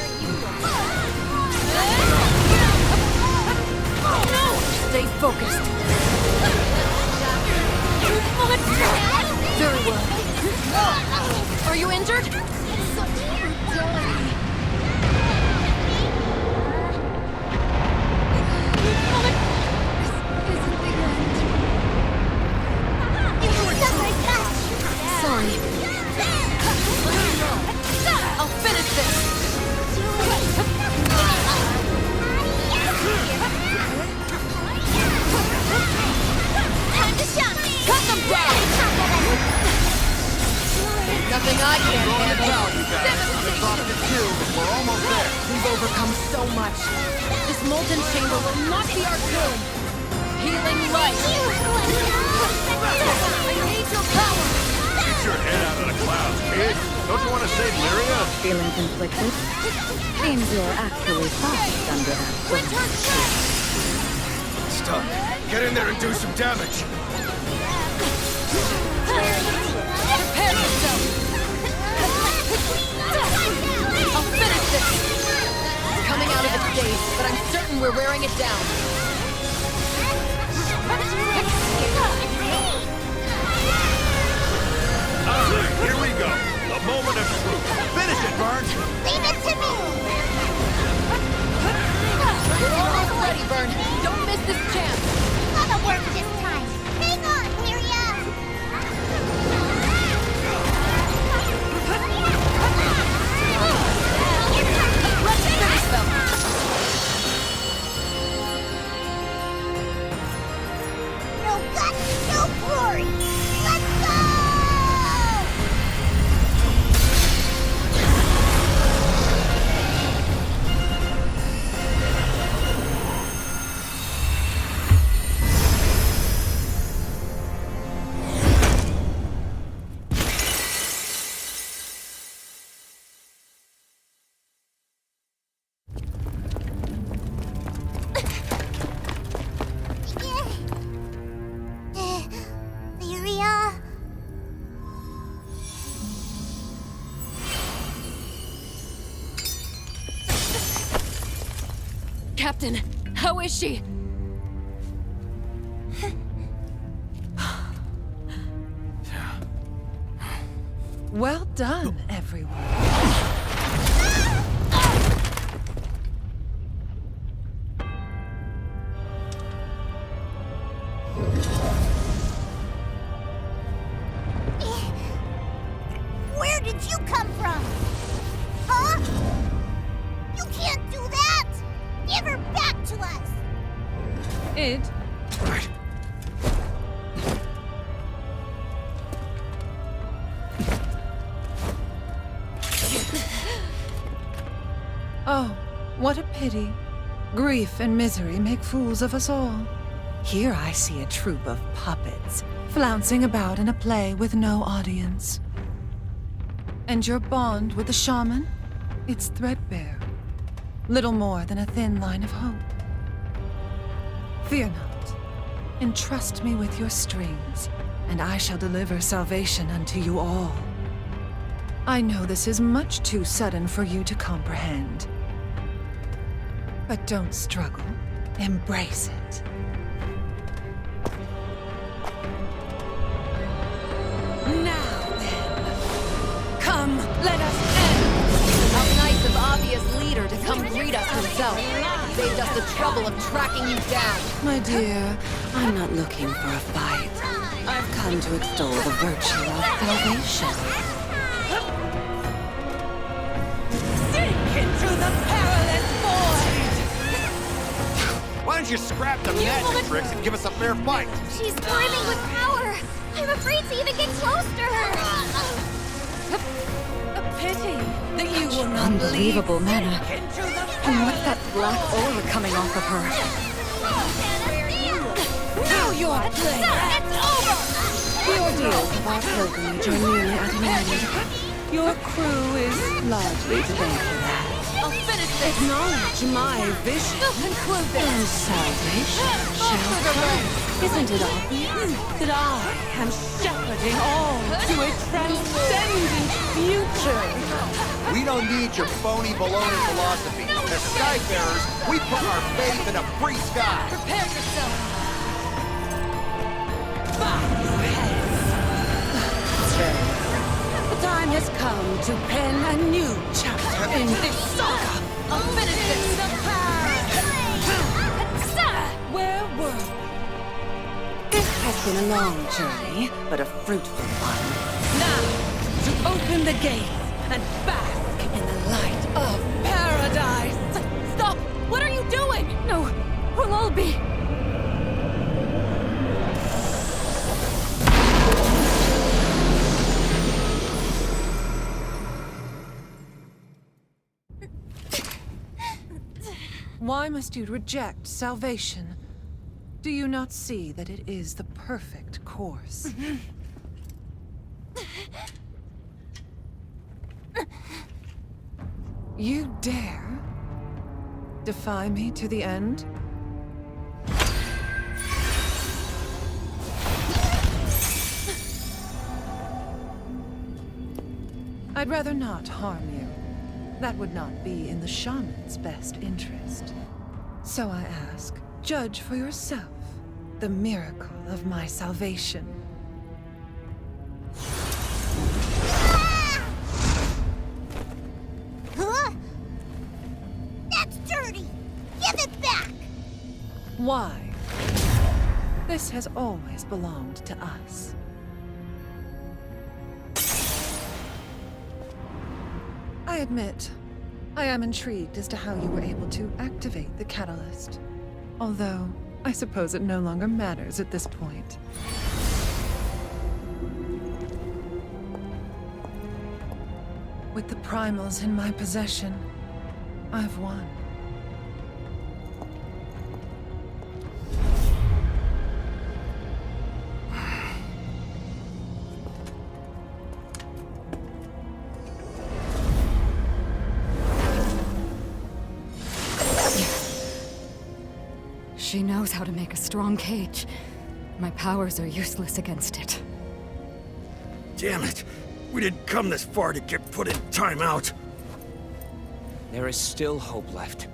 Oh no! Stay focused. Very well. Are you injured? Sorry. I'll finish this. Time to shine. Cut them down. Nothing I can't handle. We're almost there. We've overcome so much. This molten chamber will not be our tomb. Healing light. I need your power. Get your head out of the clouds, kid. Don't you want to save Lyria? Feeling conflicted? Seems you're actually fast under that cloak. Return back. Stop. Get in there and do some damage. Prepare yourself. I'll finish this. It's coming out of its daze, but I'm certain we're wearing it down. Here we go. The moment of truth. Finish it, Burns. Leave it to me. We're almost ready, Vern. Don't miss this chance. Gonna work this time. Hang on, Lyria. Let's finish them. No guts, no glory. Let's go! Lyria? Captain, how is she? Well done, everyone. Where did you come from? Huh? You can't do that! Give her back to us! Id, oh, what a pity. Grief and misery make fools of us all. Here I see a troupe of puppets, flouncing about in a play with no audience. And your bond with the shaman? It's threadbare. Little more than a thin line of hope. Fear not. Entrust me with your strings, and I shall deliver salvation unto you all. I know this is much too sudden for you to comprehend. But don't struggle. Embrace it. Now then, come, let us end! How nice of obvious leader to come greet us himself. Saved us the trouble of tracking you down. My dear, I'm not looking for a fight. I've come to extol the virtue of salvation. Sink into the perilous void! Why don't you scrap the magic tricks and give us a fair fight? She's brimming with power! I'm afraid to even get close to her! A pity that you will not Unbelievable manner. And what's that black aura coming off of her? Now you're playing! It's over! The ordeals of our pilgrimage are nearly at an end. Your crew is largely to blame for that. I'll finish this. Acknowledge my vision. We'll conclude And this. salvation shall come. Isn't it obvious? that I am shepherding all to a transcendent future. We don't need your phony baloney philosophy. As Skyfarers, we put our faith in a free sky. Prepare yourself! Bow your heads. Very well. The time has come to pen a new chapter in this saga. I'll finish this! Where were we? It has been a long journey, but a fruitful one. Now, to open the gates and bask in the light of paradise. Stop! What are you doing? No, we'll all be... Why must you reject salvation? Do you not see that it is the perfect course? You dare defy me to the end? I'd rather not harm you. That would not be in the shaman's best interest. So I ask, judge for yourself the miracle of my salvation. Huh? That's dirty! Give it back! Why? This has always belonged to us. I admit, I am intrigued as to how you were able to activate the catalyst. Although, I suppose it no longer matters at this point. With the primals in my possession, I've won. She knows how to make a strong cage. My powers are useless against it. Damn it! We didn't come this far to get put in timeout. There is still hope left.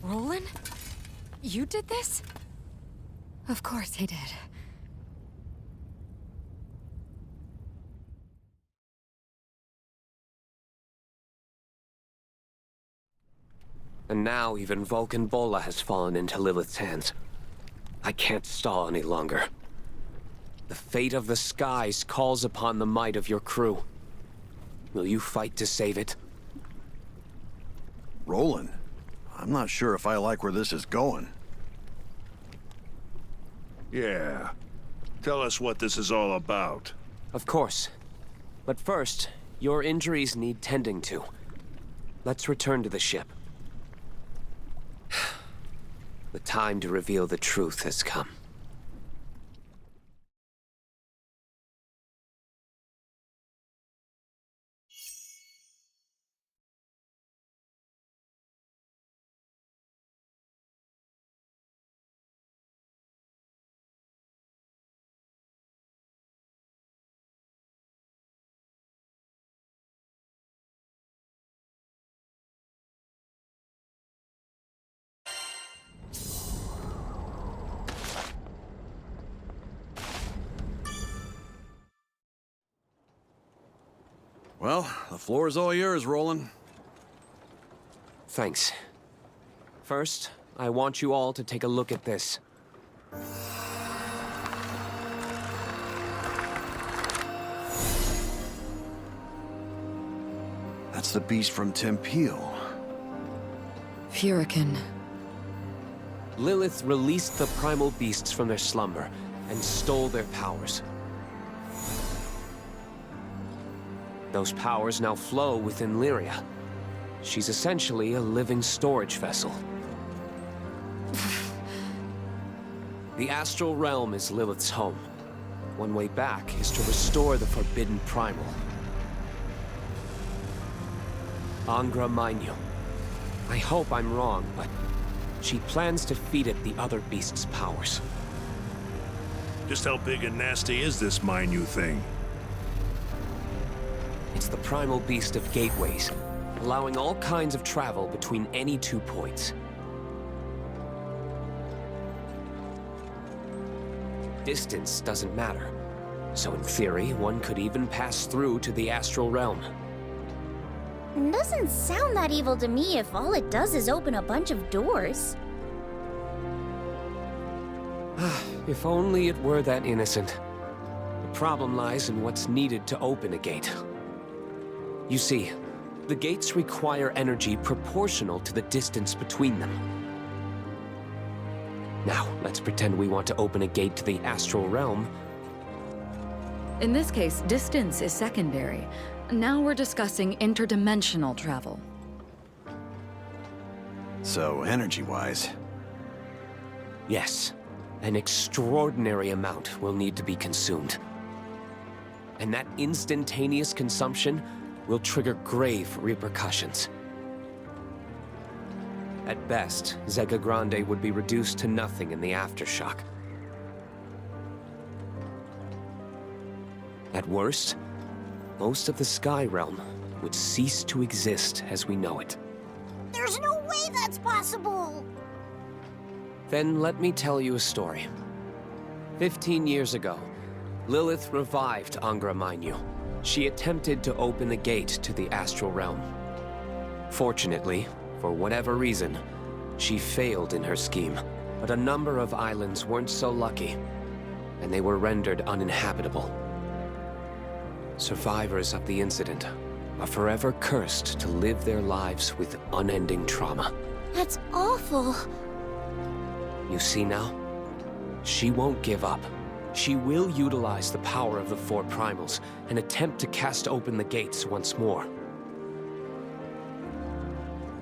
Roland? You did this? Of course he did. And now even Vulcan Bola has fallen into Lilith's hands. I can't stall any longer. The fate of the skies calls upon the might of your crew. Will you fight to save it? Roland, I'm not sure if I like where this is going. Yeah. Tell us what this is all about. Of course. But first, your injuries need tending to. Let's return to the ship. The time to reveal the truth has come. Well, the floor is all yours, Roland. Thanks. First, I want you all to take a look at this. That's the beast from Tempeal. Furican. Lilith released the primal beasts from their slumber and stole their powers. Those powers now flow within Lyria. She's essentially a living storage vessel. The astral realm is Lilith's home. one way back is to restore the forbidden primal. Angra Mainyu. I hope I'm wrong, but she plans to feed it the other beast's powers. Just how big and nasty is this Mainyu thing? It's the primal beast of gateways, allowing all kinds of travel between any 2 points. Distance doesn't matter, so in theory, one could even pass through to the astral realm. Doesn't sound that evil to me if all it does is open a bunch of doors. If only it were that innocent. The problem lies in what's needed to open a gate. You see, the gates require energy proportional to the distance between them. Now, let's pretend we want to open a gate to the astral realm. In this case, distance is secondary. Now we're discussing interdimensional travel. So, energy-wise... Yes, an extraordinary amount will need to be consumed. And that instantaneous consumption will trigger grave repercussions. At best, Zega Grande would be reduced to nothing in the aftershock. At worst, most of the Sky Realm would cease to exist as we know it. There's no way that's possible! Then let me tell you a story. 15 years ago, Lilith revived Angra Mainyu. She attempted to open the gate to the astral realm. Fortunately, for whatever reason, she failed in her scheme. But a number of islands weren't so lucky, and they were rendered uninhabitable. Survivors of the incident are forever cursed to live their lives with unending trauma. That's awful. You see now? She won't give up. She will utilize the power of the 4 primals and attempt to cast open the gates once more.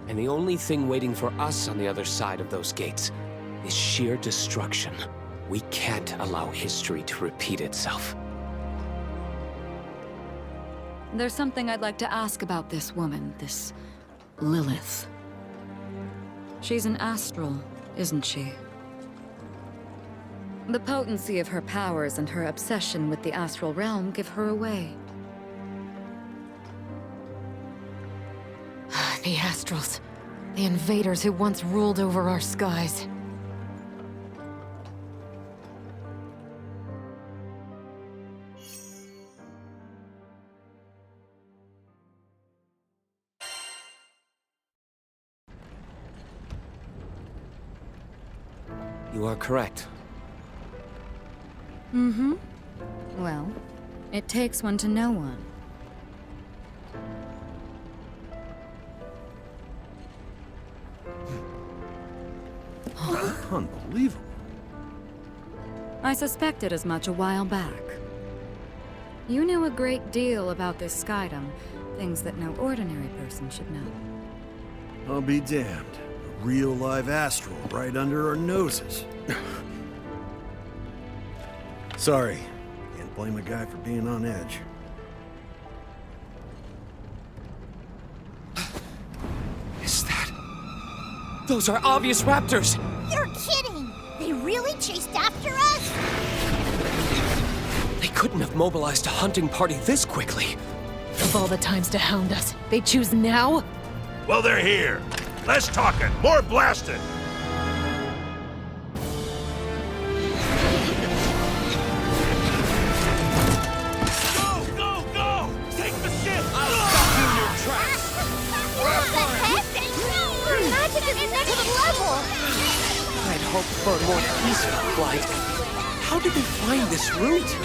And the only thing waiting for us on the other side of those gates is sheer destruction. We can't allow history to repeat itself. There's something I'd like to ask about this woman, this Lilith. She's an astral, isn't she? The potency of her powers and her obsession with the astral realm give her away. The Astrals. The invaders who once ruled over our skies. You are correct. Mm-hmm. Well, it takes one to know one. Unbelievable. I suspected as much a while back. You knew a great deal about this skydom, things that no ordinary person should know. I'll be damned. A real live astral right under our noses. Sorry. Can't blame a guy for being on edge. Is that... Those are obvious raptors! You're kidding! They really chased after us? They couldn't have mobilized a hunting party this quickly. Of all the times to hound us, they choose now? Well, they're here. Less talking, more blasting. Go, go, go! Take the ship! What the heck? We're not to the next level! I'd hoped for a more peaceful flight. How did they find this route?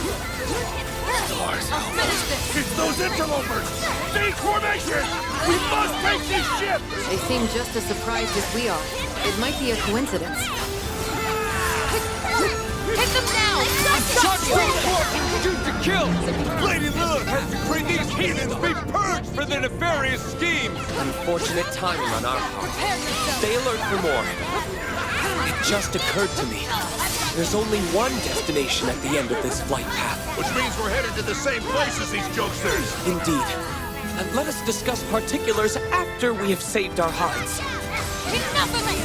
It's those interlopers! Stay formation! We must take this ship! They seem just as surprised as we are. It might be a coincidence. Hit them now! Shot shoot to kill! Lady Lilith has decreed these heathens be purged for their nefarious schemes! Unfortunate timing on our part. Stay alert for more. just occurred to me. There's only one destination at the end of this flight path. Which means we're headed to the same place as these jokesters. Indeed. And let us discuss particulars after we have saved our hearts. Enough of it!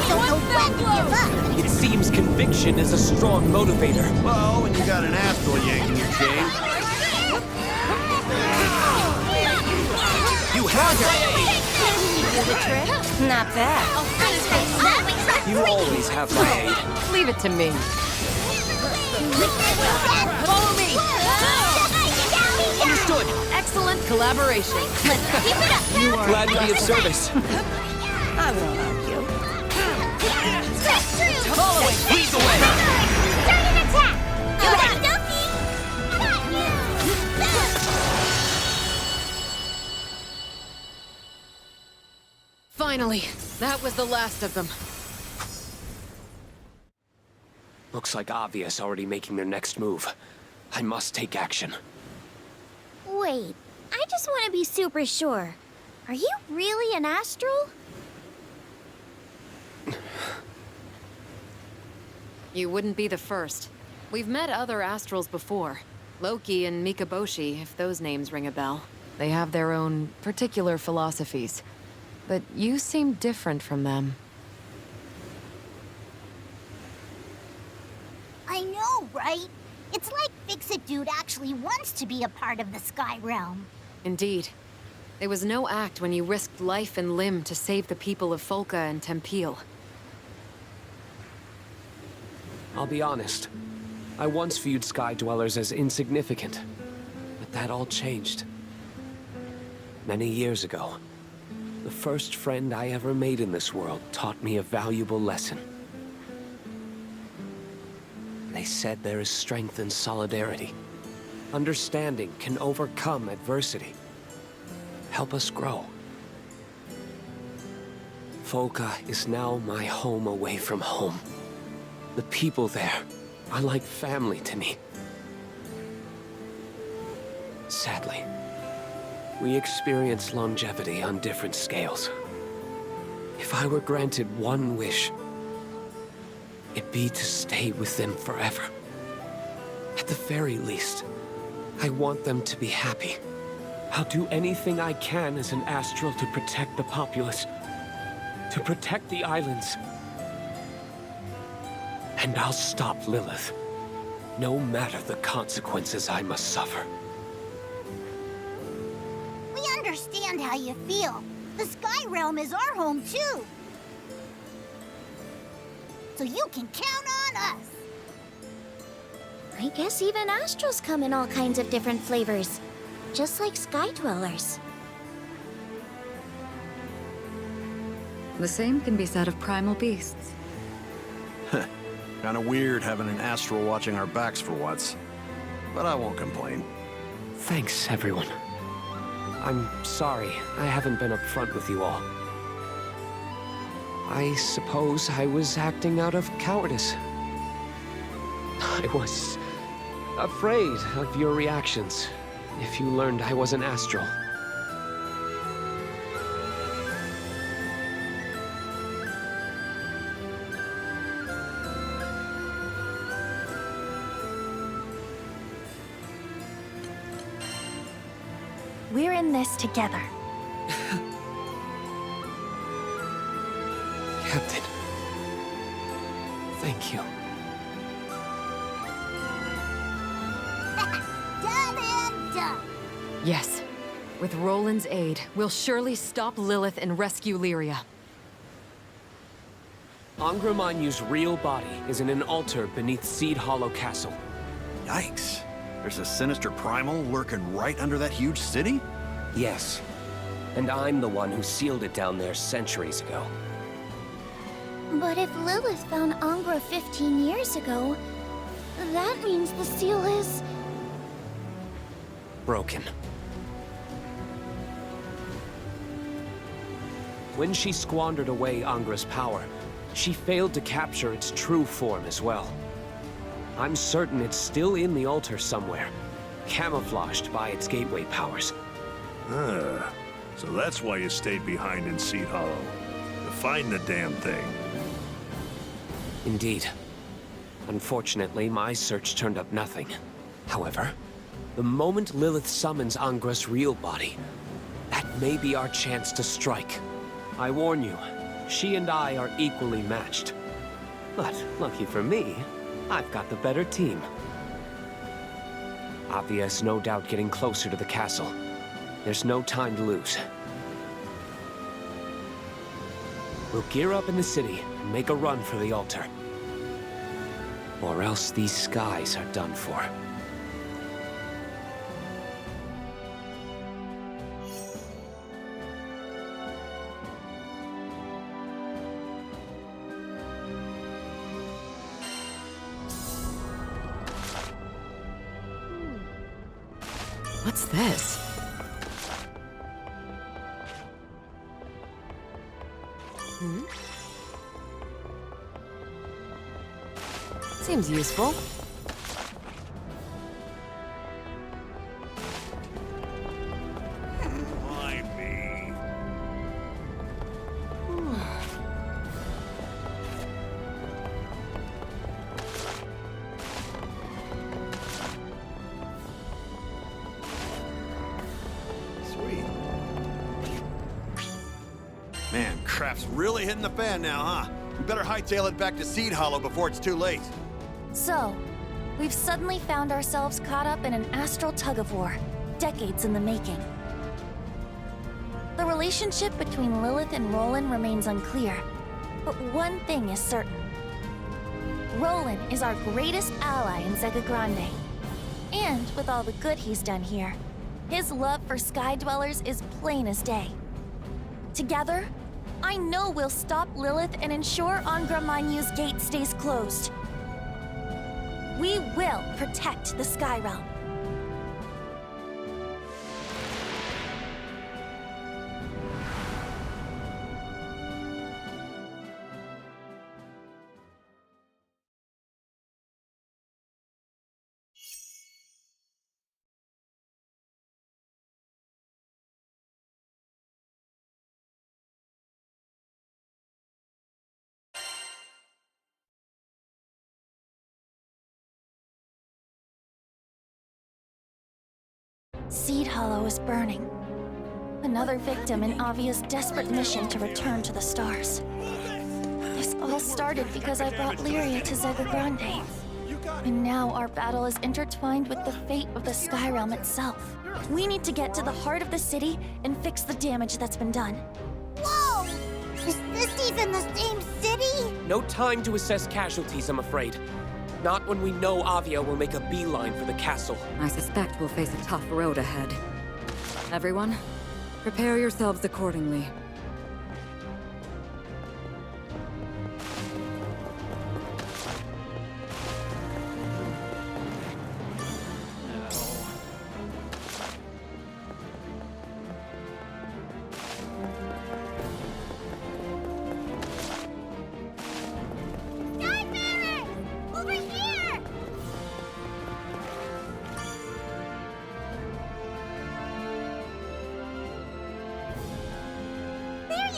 Don't know when to give up. It seems conviction is a strong motivator. Well, when you got an astral yanking your chain. You have it! The trick? Not bad. You always have my aid. Leave it to me. Follow me! Understood. Excellent collaboration. Let's keep it up! You are Glad to be of service. I won't argue. Stretch through! following. Lead the way. Start an attack! All right, Donkey! Finally, that was the last of them. Looks like Obvious already making their next move. I must take action. Wait, I just want to be super sure. Are you really an astral? You wouldn't be the first. We've met other astrals before. Loki and Mikaboshi, if those names ring a bell. They have their own particular philosophies. But you seem different from them. I know, right? It's like Fix-It Dude actually wants to be a part of the Sky Realm. Indeed. It was no act when you risked life and limb to save the people of Folka and Tempeel. I'll be honest. I once viewed Sky Dwellers as insignificant. But that all changed. Many years ago, the first friend I ever made in this world taught me a valuable lesson. They said there is strength in solidarity. Understanding can overcome adversity. Help us grow. Folka is now my home away from home. The people there are like family to me. Sadly, we experience longevity on different scales. If I were granted one wish, it'd be to stay with them forever. At the very least, I want them to be happy. I'll do anything I can as an astral to protect the populace, to protect the islands. And I'll stop Lilith, no matter the consequences I must suffer. We understand how you feel. The Sky Realm is our home, too. So you can count on us. I guess even astrals come in all kinds of different flavors. Just like Sky Dwellers. The same can be said of primal beasts. Kinda weird having an astral watching our backs for once. But I won't complain. Thanks, everyone. I'm sorry I haven't been upfront with you all. I suppose I was acting out of cowardice. I was afraid of your reactions if you learned I was an astral. We're in this together. Captain, thank you. Done and done. Yes. With Roland's aid, we'll surely stop Lilith and rescue Lyria. Angra Mainyu's real body is in an altar beneath Seed Hollow Castle. Yikes. There's a sinister primal lurking right under that huge city? Yes. And I'm the one who sealed it down there centuries ago. But if Lilith found Angra 15 years ago, that means the seal is... Broken. When she squandered away Angra's power, she failed to capture its true form as well. I'm certain it's still in the altar somewhere, camouflaged by its gateway powers. So that's why you stayed behind in Seed Hollow. find the damn thing. Indeed. Unfortunately, my search turned up nothing. However, the moment Lilith summons Angra's real body, that may be our chance to strike. I warn you, she and I are equally matched. But lucky for me, I've got the better team. Avia is no doubt getting closer to the castle. There's no time to lose. We'll gear up in the city and make a run for the altar. Or else these skies are done for. What's this? Seems useful. Why me? Sweet. Man, crap's really hitting the fan now, huh? We better hightail it back to Seed Hollow before it's too late. So, we've suddenly found ourselves caught up in an astral tug-of-war, decades in the making. The relationship between Lilith and Roland remains unclear, but one thing is certain. Roland is our greatest ally in Zega Grande. And with all the good he's done here, his love for Sky Dwellers is plain as day. Together, I know we'll stop Lilith and ensure Angra Mainyu's gate stays closed. We will protect the Sky Realm. Seed Hollow is burning. Another victim in Avia's desperate mission to return to the stars. This all started because I brought Lyria to Zega Grande. And now our battle is intertwined with the fate of the Sky Realm itself. We need to get to the heart of the city and fix the damage that's been done. Whoa! Is this even the same city? No time to assess casualties, I'm afraid. Not when we know Avia will make a beeline for the castle. I suspect we'll face a tough road ahead. Everyone, prepare yourselves accordingly.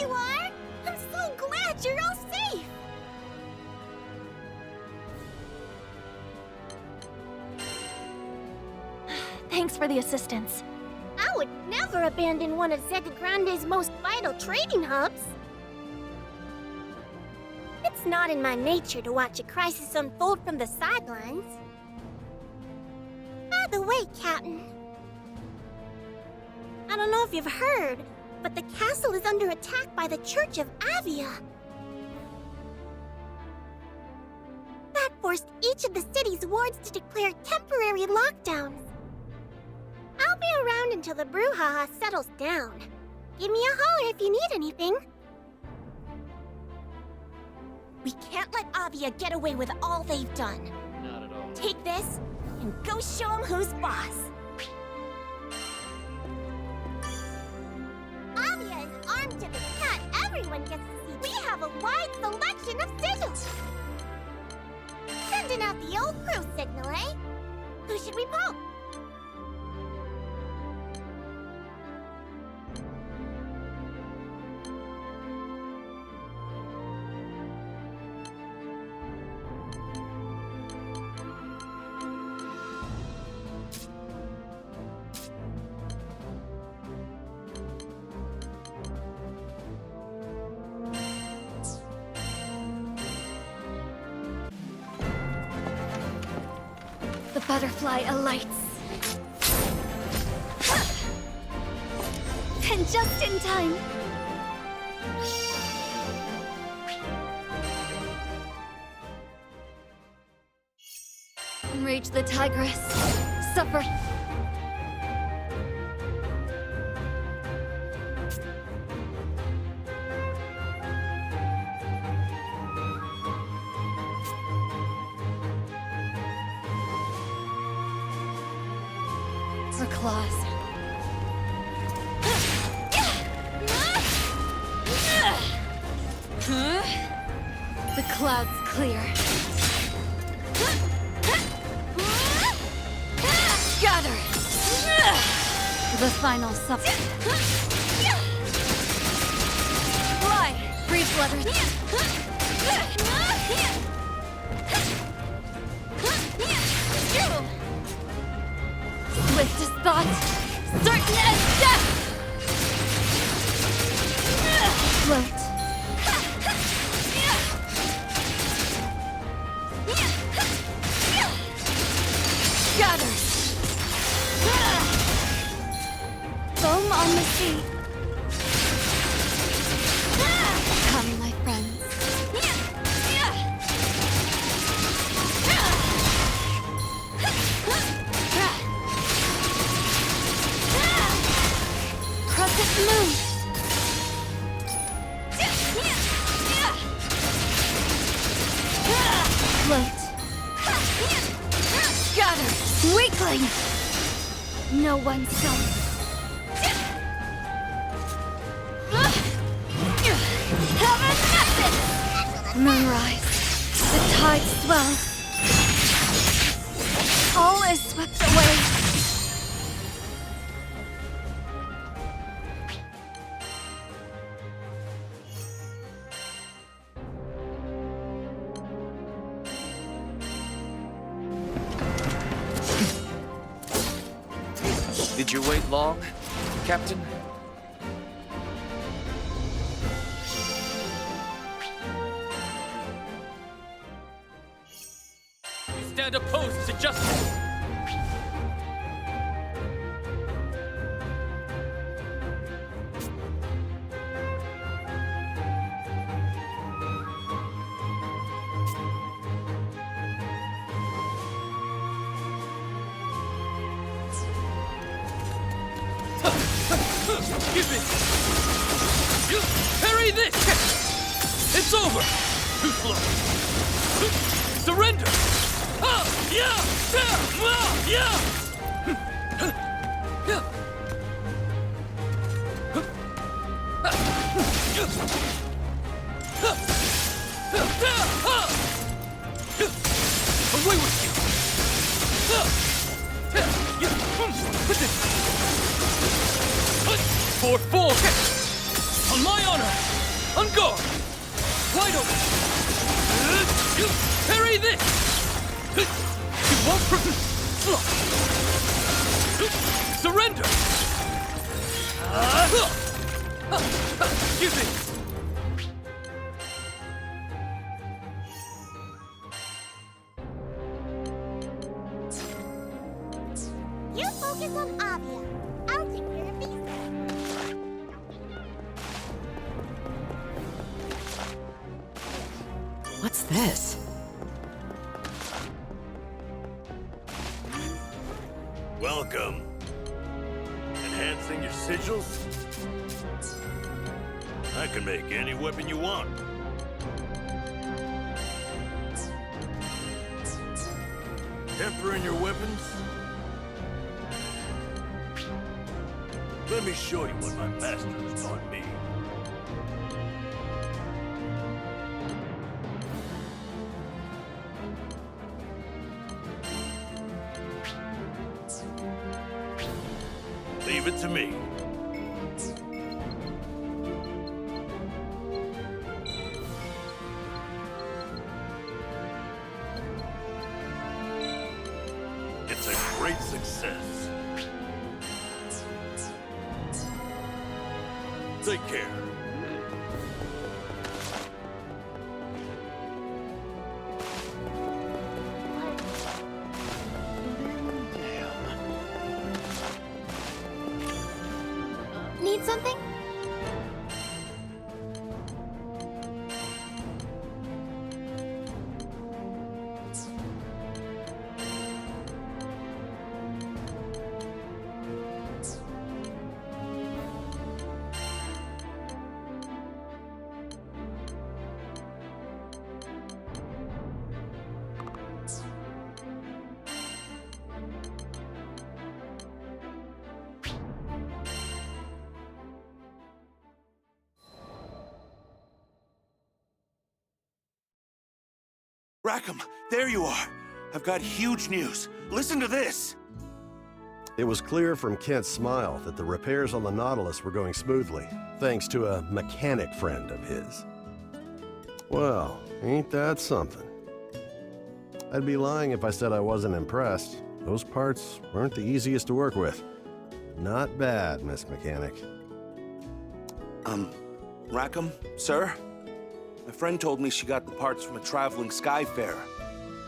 You are? I'm so glad you're all safe! Thanks for the assistance. I would never abandon one of Zega Grande's most vital trading hubs. It's not in my nature to watch a crisis unfold from the sidelines. By the way, Captain, I don't know if you've heard, but the castle is under attack by the Church of Avia. That forced each of the city's wards to declare temporary lockdowns. I'll be around until the brouhaha settles down. Give me a holler if you need anything. We can't let Avia get away with all they've done. Not at all. Take this and go show them who's boss. Avia is armed to the cut. Everyone gets to see. We have a wide selection of sigils. Sending out the old crew signal, eh? Who should we poke? The butterfly alights. And just in time. Enrage the tigress. Suffer. Her claws. The clouds clear. Gather! The final supper. Fly! Breathe, flutters. Swift as thought, certain as death! Float. Gather. Foam on the sea. Come, my friends. Crescent moon. Float. Gather. Weakling. No one safe. Moonrise. The tide swells. All is swept away. Did you wait long, Captain? Stand opposed to justice! Give it! Parry this! It's over! Too slow! Surrender! Away with you! Forward, forward! On my honor! On guard! Wide open! Parry this! You won't surrender! Give it! You focus on Avia. I'll take care of these. What's this? Welcome. Enhancing your sigils? I can make any weapon you want. Tempering your weapons? Let me show you what my master has taught me. Leave it to me. It's a great success. Take care. something? Rackham, there you are. I've got huge news. Listen to this. It was clear from Kent's smile that the repairs on the Nautilus were going smoothly, thanks to a mechanic friend of his. Well, ain't that something? I'd be lying if I said I wasn't impressed. Those parts weren't the easiest to work with. Not bad, Miss Mechanic. Rackham, sir? My friend told me she got the parts from a traveling skyfarer.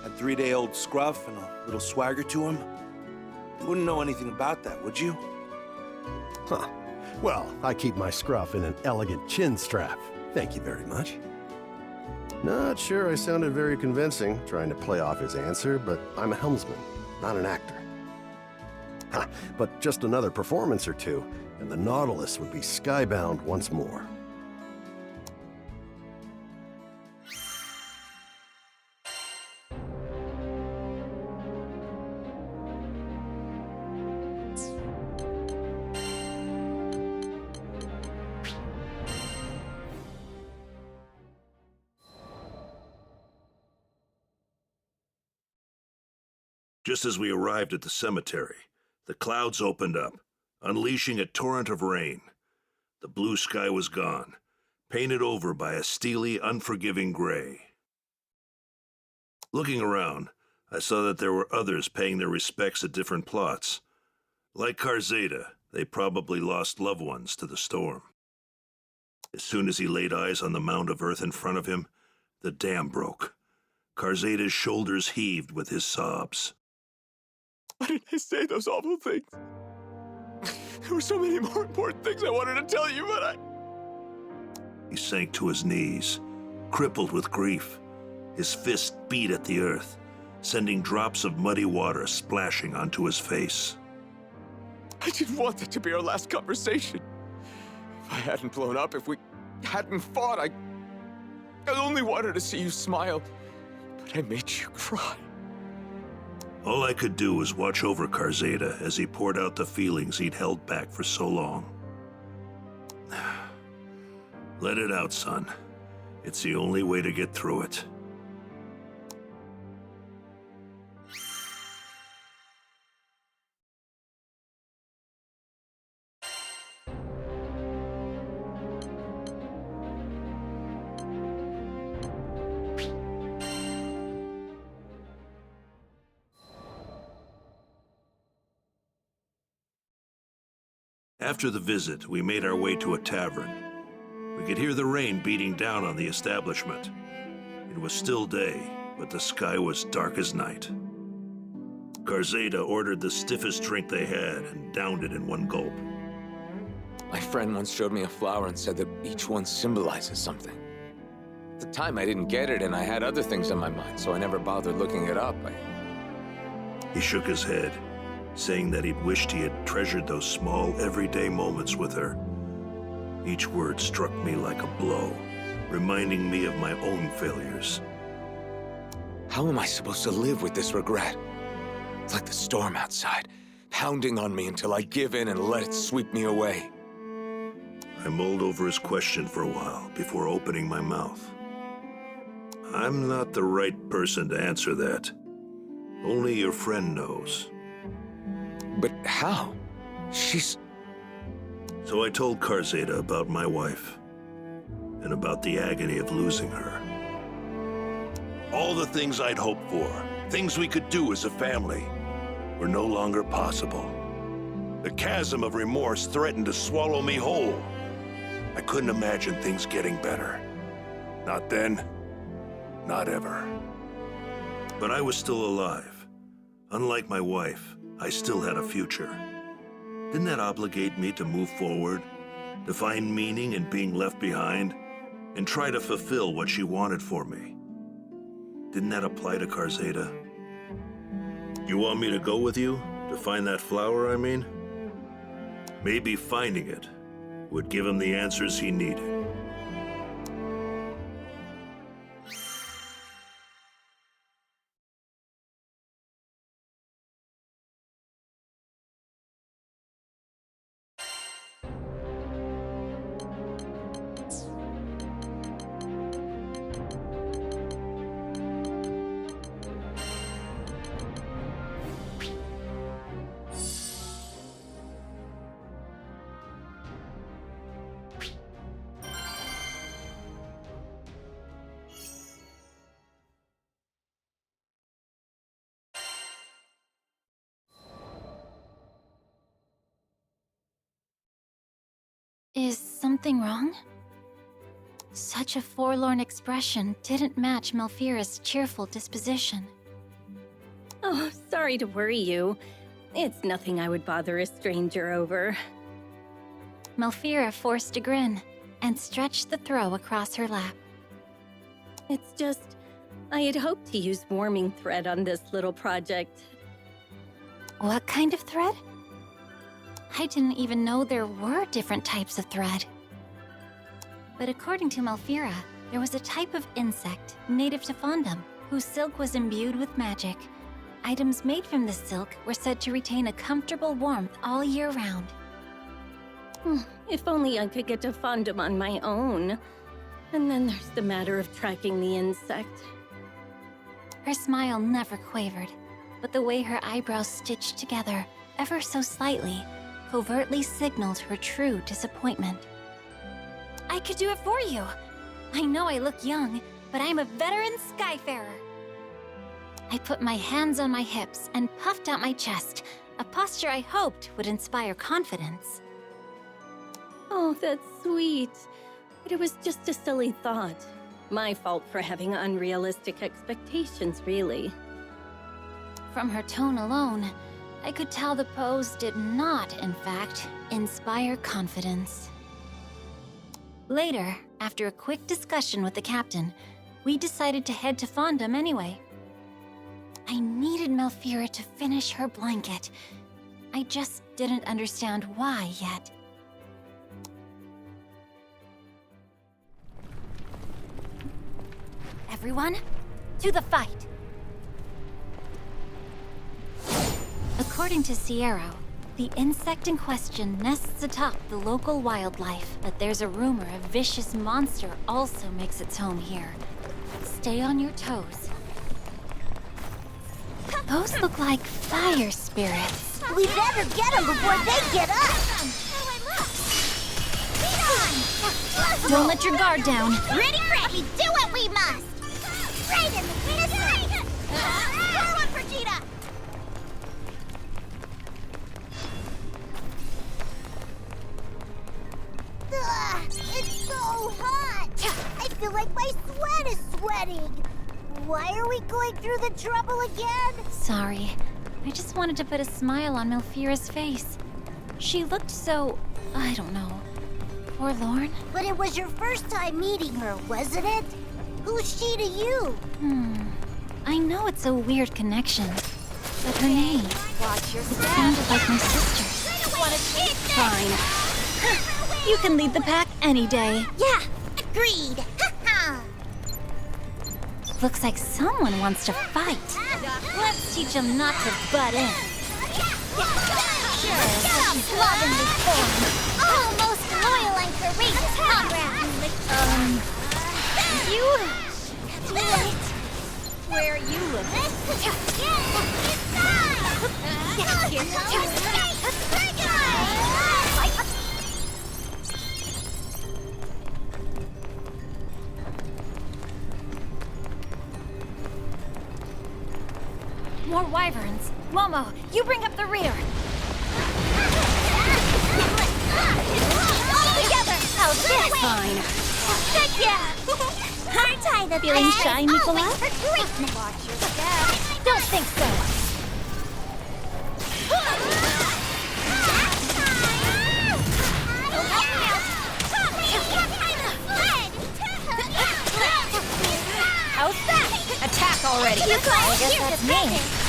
Had 3-day-old scruff and a little swagger to him. You wouldn't know anything about that, would you? Huh. Well, I keep my scruff in an elegant chin strap. Thank you very much. Not sure I sounded very convincing, trying to play off his answer, but I'm a helmsman, not an actor. Ha! But just another performance or two, and the Nautilus would be skybound once more. Just as we arrived at the cemetery, the clouds opened up, unleashing a torrent of rain. The blue sky was gone, painted over by a steely, unforgiving gray. Looking around, I saw that there were others paying their respects at different plots. Like Karzeda, they probably lost loved ones to the storm. As soon as he laid eyes on the mound of earth in front of him, the dam broke. Karzeda's shoulders heaved with his sobs. Why did I say those awful things? There were so many more important things I wanted to tell you, but He sank to his knees, crippled with grief. His fist beat at the earth, sending drops of muddy water splashing onto his face. I didn't want that to be our last conversation. If I hadn't blown up, if we hadn't fought, I only wanted to see you smile, but I made you cry. All I could do was watch over Karzeda as he poured out the feelings he'd held back for so long. Let it out, son. It's the only way to get through it. After the visit, we made our way to a tavern. We could hear the rain beating down on the establishment. It was still day, but the sky was dark as night. Karzeda ordered the stiffest drink they had and downed it in one gulp. My friend once showed me a flower and said that each one symbolizes something. At the time, I didn't get it, and I had other things on my mind, so I never bothered looking it up. He shook his head, saying that he'd wished he had treasured those small, everyday moments with her. Each word struck me like a blow, reminding me of my own failures. How am I supposed to live with this regret? It's like the storm outside, pounding on me until I give in and let it sweep me away. I mulled over his question for a while before opening my mouth. I'm not the right person to answer that. Only your friend knows. But how? She's... So I told Karzeda about my wife, and about the agony of losing her. All the things I'd hoped for, things we could do as a family, were no longer possible. The chasm of remorse threatened to swallow me whole. I couldn't imagine things getting better. Not then, not ever. But I was still alive. Unlike my wife, I still had a future. Didn't that obligate me to move forward, to find meaning in being left behind, and try to fulfill what she wanted for me. Didn't that apply to Karzeda? You want me to go with you? To find that flower, I mean? Maybe finding it would give him the answers he needed. Is something wrong? Such a forlorn expression didn't match Malfira's cheerful disposition. Oh, sorry to worry you. It's nothing I would bother a stranger over. Malfira forced a grin and stretched the throw across her lap. It's just, I had hoped to use warming thread on this little project. What kind of thread? I didn't even know there were different types of thread. But according to Malfira, there was a type of insect native to Fondom whose silk was imbued with magic. Items made from this silk were said to retain a comfortable warmth all year round. If only I could get to Fondom on my own. And then there's the matter of tracking the insect. Her smile never quavered, but the way her eyebrows stitched together, ever so slightly, covertly signaled her true disappointment. I could do it for you. I know I look young, but I'm a veteran Skyfarer. I put my hands on my hips and puffed out my chest, a posture I hoped would inspire confidence. Oh, that's sweet. But it was just a silly thought. My fault for having unrealistic expectations, really. From her tone alone, I could tell the pose did not, in fact, inspire confidence. Later, after a quick discussion with the captain, we decided to head to Fondom anyway. I needed Malfira to finish her blanket. I just didn't understand why yet. Everyone, to the fight! According to Sierra, the insect in question nests atop the local wildlife, but there's a rumor a vicious monster also makes its home here. Stay on your toes. Those look like fire spirits. We better get them before they get us! Don't let your guard down. Ready, ready, do what we must! Right in the sight! Forward, Vegeta! It's so hot! I feel like my sweat is sweating! Why are we going through the trouble again? Sorry. I just wanted to put a smile on Malfira's face. She looked so, I don't know, forlorn? But it was your first time meeting her, wasn't it? Who's she to you? I know it's a weird connection, but her name, it sounded like my sister's. Fine. You can lead the pack any day. Yeah, agreed. Looks like someone wants to fight. Let's teach them not to butt in. Sure, slovenly form. Almost loyal and courageous comrade. You? Where are you living? More wyverns. Momo, you bring up the rear. All together! How's this? Fine. Heck yeah! Hard tie the Feeling shy, Nicola? for greatness. Watch your step. Don't think so. So help me out. guess that's me.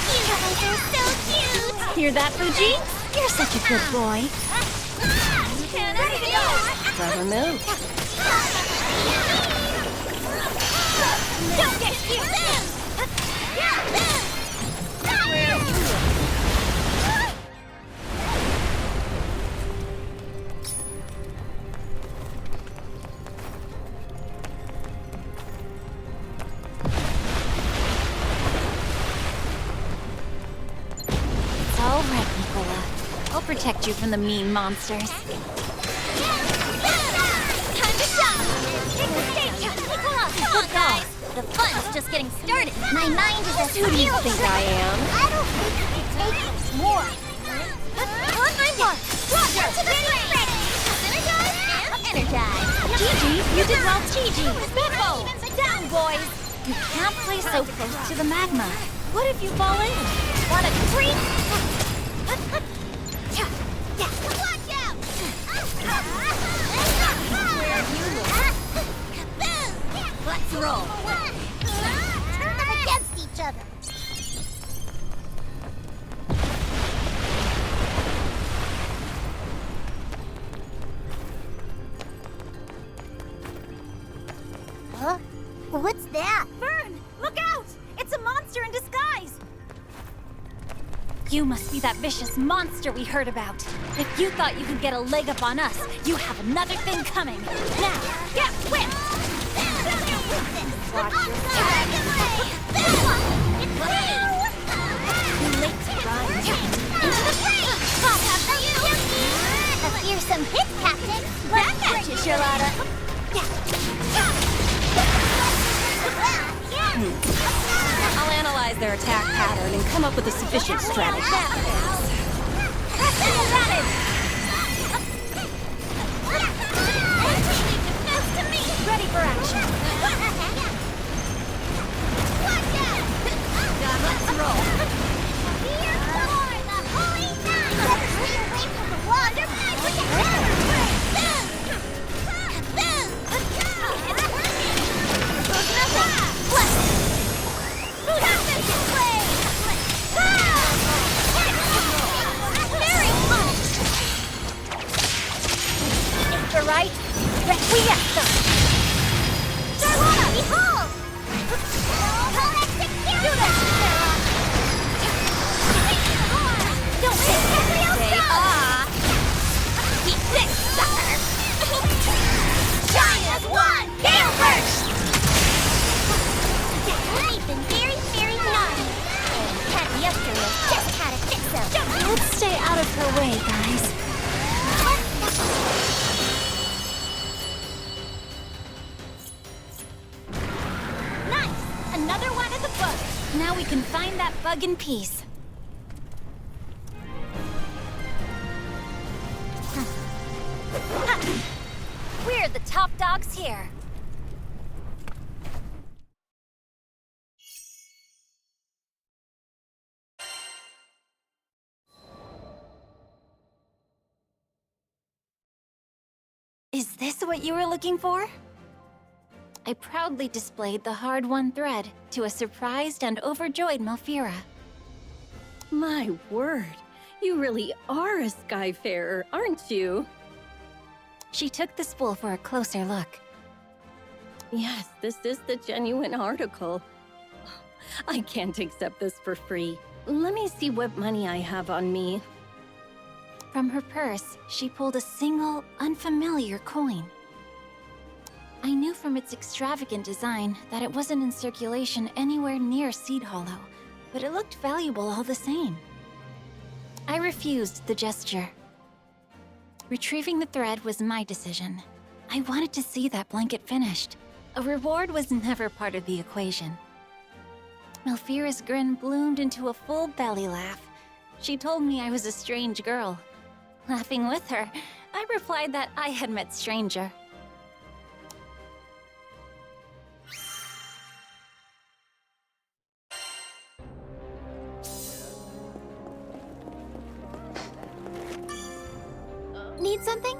You guys are so cute! Hear that, Fuji? You're such a good boy. Clever move. Don't get cute! It's all right, Nicola. I'll protect you from the mean monsters. Time to shop! Take the stage! Nicola, come on, guys! The fun's just getting started. My mind is a Who do you think I am? I don't think I can take this more. On my mark! Roger! Ready! Synergize and energize! Gigi, you did well, Gigi! Bimbo! Down, boys! You can't play so close to the magma. What if you fall in? Want a treat? Watch out! Let's roll. Turn them against each other. Huh? What's that? Vern, look out! It's a monster in disguise! You must be that vicious monster we heard about. If you thought you could get a leg up on us, you have another thing coming. Now, get whipped! Watch your step. Too late to run. Into the fray! I'll have for you! A fearsome hit, Captain! That matches, Charlotta! I'll analyze their attack pattern and come up with a sufficient strategy. Ready for action. Let's roll. Here for the holy night. Better stay away from the water. Right? Requiescat! Charlotta, behold! Don't take Stay off! Keep this, sucker! Shine as one! Gale burst! I've been very, very naughty. And Cat yesterday just had to fix them. Let's stay out of her way, guys. Another one of the bug. Now we can find that bug in peace. We're the top dogs here. Is this what you were looking for? I proudly displayed the hard-won thread to a surprised and overjoyed Malfira. My word, you really are a Skyfarer, aren't you? She took the spool for a closer look. Yes, this is the genuine article. I can't accept this for free. Let me see what money I have on me. From her purse, she pulled a single, unfamiliar coin. I knew from its extravagant design that it wasn't in circulation anywhere near Seed Hollow, but it looked valuable all the same. I refused the gesture. Retrieving the thread was my decision. I wanted to see that blanket finished. A reward was never part of the equation. Malfira's grin bloomed into a full belly laugh. She told me I was a strange girl. Laughing with her, I replied that I had met stranger. Need something?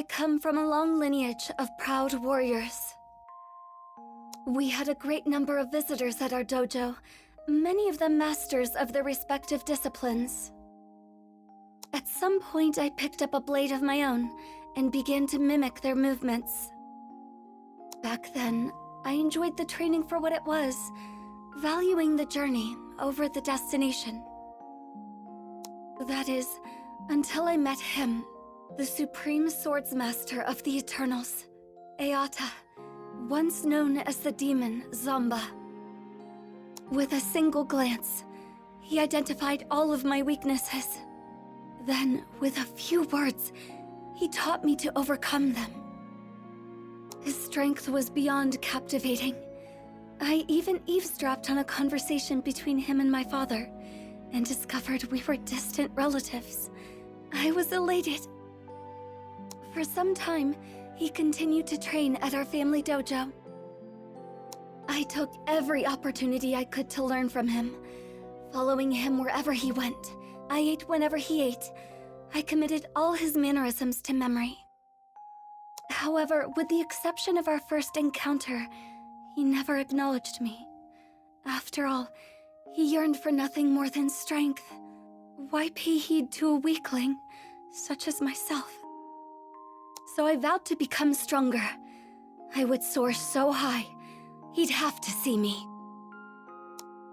I come from a long lineage of proud warriors. We had a great number of visitors at our dojo, many of them masters of their respective disciplines. At some point, I picked up a blade of my own and began to mimic their movements. Back then, I enjoyed the training for what it was, valuing the journey over the destination. That is, until I met him, the Supreme Swordsmaster of the Eternals, Eata, once known as the demon Zomba. With a single glance, he identified all of my weaknesses. Then, with a few words, he taught me to overcome them. His strength was beyond captivating. I even eavesdropped on a conversation between him and my father, and discovered we were distant relatives. I was elated. For some time, he continued to train at our family dojo. I took every opportunity I could to learn from him, following him wherever he went. I ate whenever he ate. I committed all his mannerisms to memory. However, with the exception of our first encounter, he never acknowledged me. After all, he yearned for nothing more than strength. Why pay heed to a weakling, such as myself? So I vowed to become stronger. I would soar so high, he'd have to see me.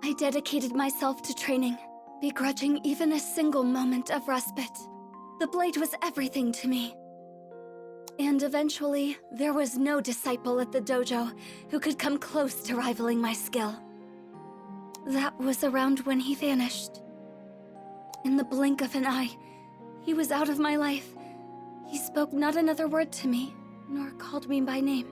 I dedicated myself to training, begrudging even a single moment of respite. The blade was everything to me. And eventually, there was no disciple at the dojo who could come close to rivaling my skill. That was around when he vanished. In the blink of an eye, he was out of my life. He spoke not another word to me, nor called me by name.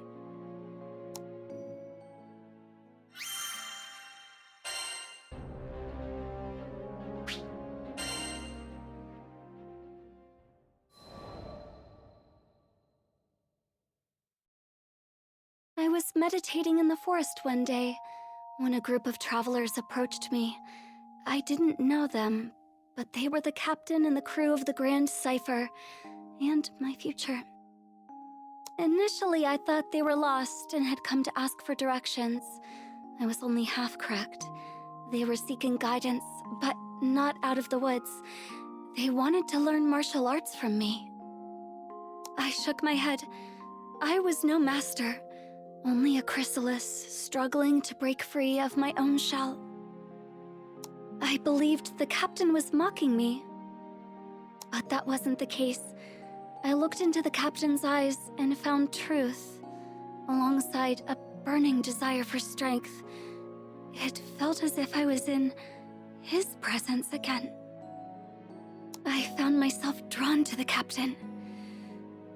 I was meditating in the forest one day when a group of travelers approached me. I didn't know them, but they were the captain and the crew of the Grand Cipher, and my future. Initially, I thought they were lost and had come to ask for directions. I was only half correct. They were seeking guidance, but not out of the woods. They wanted to learn martial arts from me. I shook my head. I was no master, only a chrysalis struggling to break free of my own shell. I believed the captain was mocking me, but that wasn't the case. I looked into the captain's eyes and found truth, alongside a burning desire for strength. It felt as if I was in his presence again. I found myself drawn to the captain.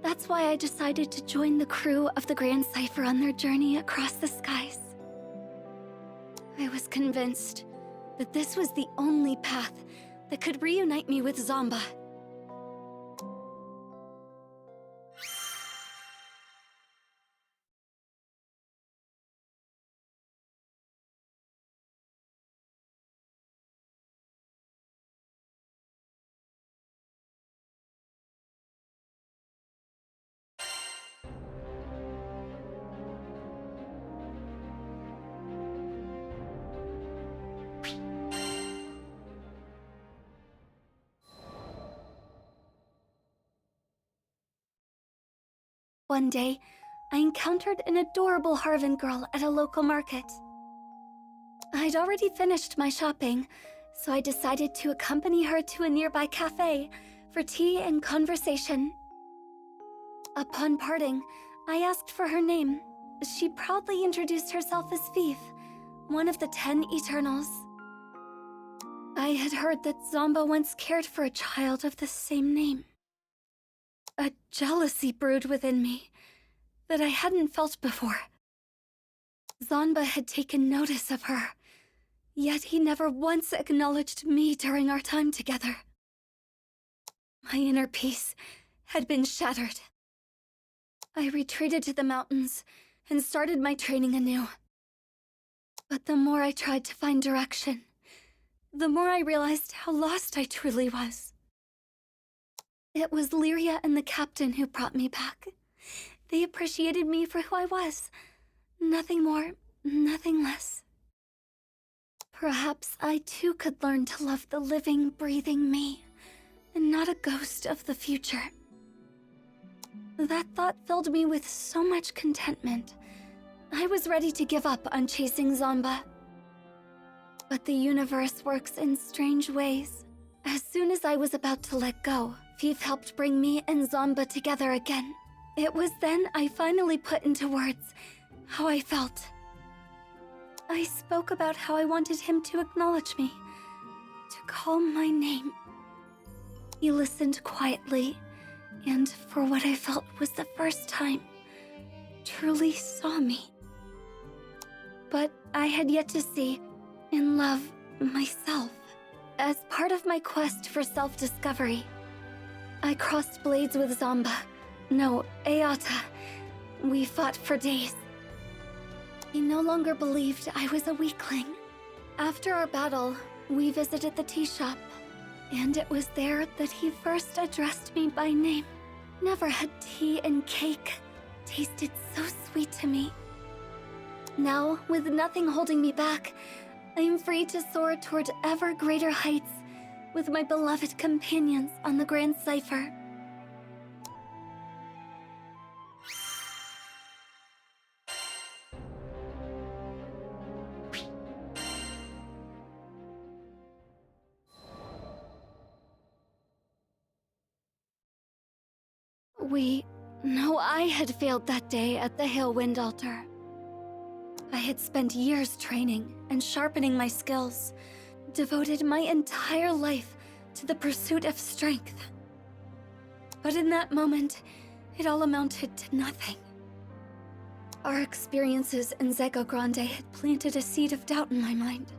That's why I decided to join the crew of the Grand Cipher on their journey across the skies. I was convinced that this was the only path that could reunite me with Zomba. One day, I encountered an adorable Harvan girl at a local market. I'd already finished my shopping, so I decided to accompany her to a nearby cafe for tea and conversation. Upon parting, I asked for her name. She proudly introduced herself as Fief, one of the 10 Eternals. I had heard that Zomba once cared for a child of the same name. A jealousy brewed within me that I hadn't felt before. Zomba had taken notice of her, yet he never once acknowledged me during our time together. My inner peace had been shattered. I retreated to the mountains and started my training anew. But the more I tried to find direction, the more I realized how lost I truly was. It was Lyria and the captain who brought me back. They appreciated me for who I was. Nothing more, nothing less. Perhaps I too could learn to love the living, breathing me, and not a ghost of the future. That thought filled me with so much contentment. I was ready to give up on chasing Zomba. But the universe works in strange ways. As soon as I was about to let go, Fief helped bring me and Zomba together again. It was then I finally put into words how I felt. I spoke about how I wanted him to acknowledge me, to call my name. He listened quietly, and for what I felt was the first time, truly saw me. But I had yet to see and love myself. As part of my quest for self-discovery, I crossed blades with Zomba. No, Eata. We fought for days. He no longer believed I was a weakling. After our battle, we visited the tea shop, and it was there that he first addressed me by name. Never had tea and cake tasted so sweet to me. Now, with nothing holding me back, I am free to soar toward ever greater heights with my beloved companions on the Grand Cipher. I had failed that day at the Halewind altar. I had spent years training and sharpening my skills, devoted my entire life to the pursuit of strength. But in that moment, it all amounted to nothing. Our experiences in Zego Grande had planted a seed of doubt in my mind.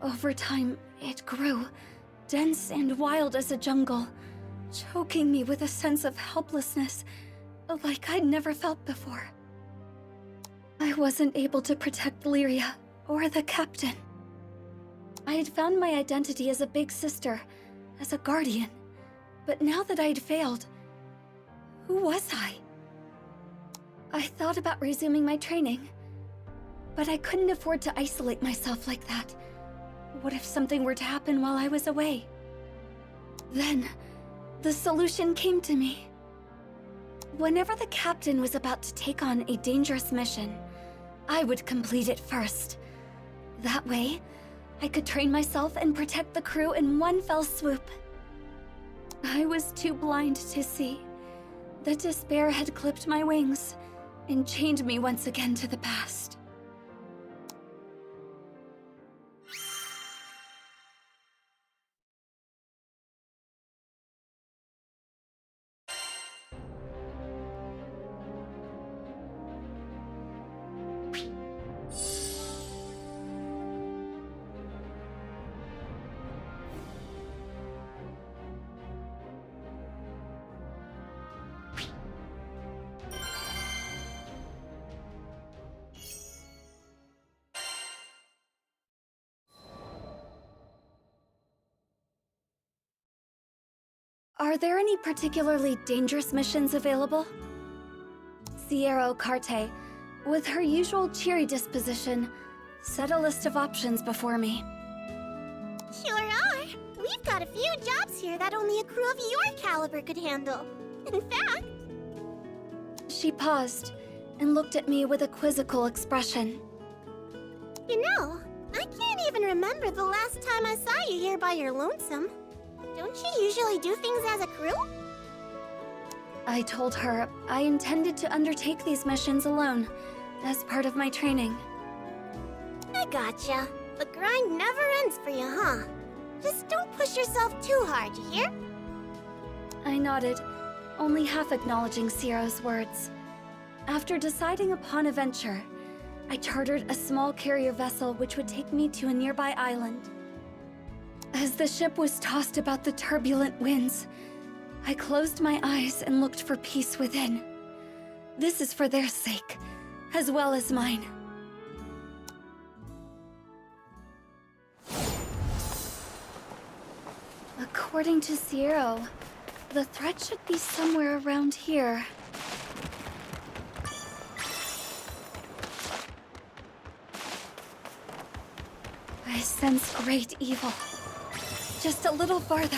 Over time, it grew, dense and wild as a jungle, choking me with a sense of helplessness like I'd never felt before. I wasn't able to protect Lyria or the captain. I had found my identity as a big sister, as a guardian, but now that I'd failed, who was I? I thought about resuming my training, but I couldn't afford to isolate myself like that. What if something were to happen while I was away? Then, the solution came to me. Whenever the captain was about to take on a dangerous mission, I would complete it first. That way, I could train myself and protect the crew in one fell swoop. I was too blind to see that despair had clipped my wings and chained me once again to the past. Are there any particularly dangerous missions available? Sierra Carte, with her usual cheery disposition, set a list of options before me. Sure are. We've got a few jobs here that only a crew of your caliber could handle. In fact... She paused and looked at me with a quizzical expression. You know, I can't even remember the last time I saw you here by your lonesome. Don't you usually do things as a crew? I told her I intended to undertake these missions alone, as part of my training. I gotcha. The grind never ends for you, huh? Just don't push yourself too hard, you hear? I nodded, only half acknowledging Sierra's words. After deciding upon a venture, I chartered a small carrier vessel which would take me to a nearby island. As the ship was tossed about the turbulent winds, I closed my eyes and looked for peace within. This is for their sake, as well as mine. According to Sierra, The thread should be somewhere around here. I sense great evil. Just a little farther.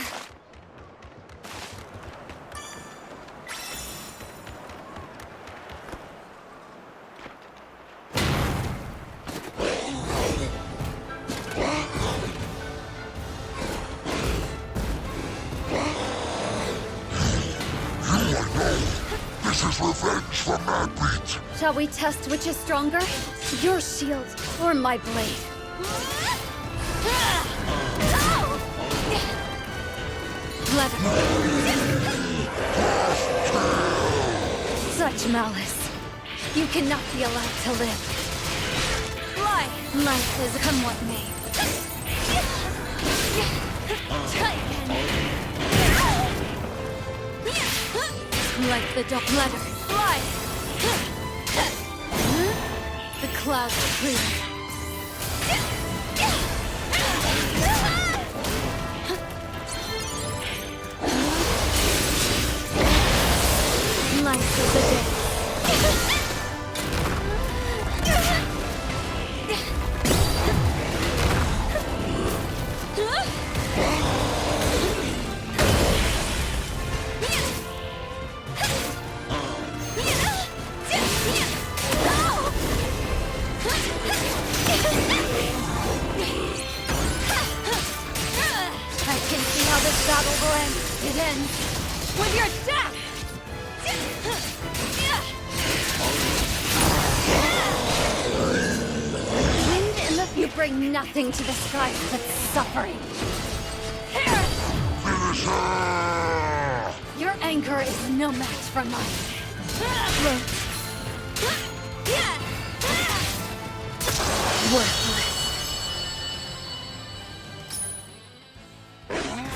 This is revenge for Madbeat! Shall we test which is stronger? Your shield or my blade? Such malice. You cannot be allowed to live. Fly! Life is come what may. Try again. Like the dog letter. Fly! The clouds are clear. Life is a day. I can see how this battle will end. It ends with your death! Wind in the... You bring nothing to the sky but suffering. Your anger is no match for mine. Worthless.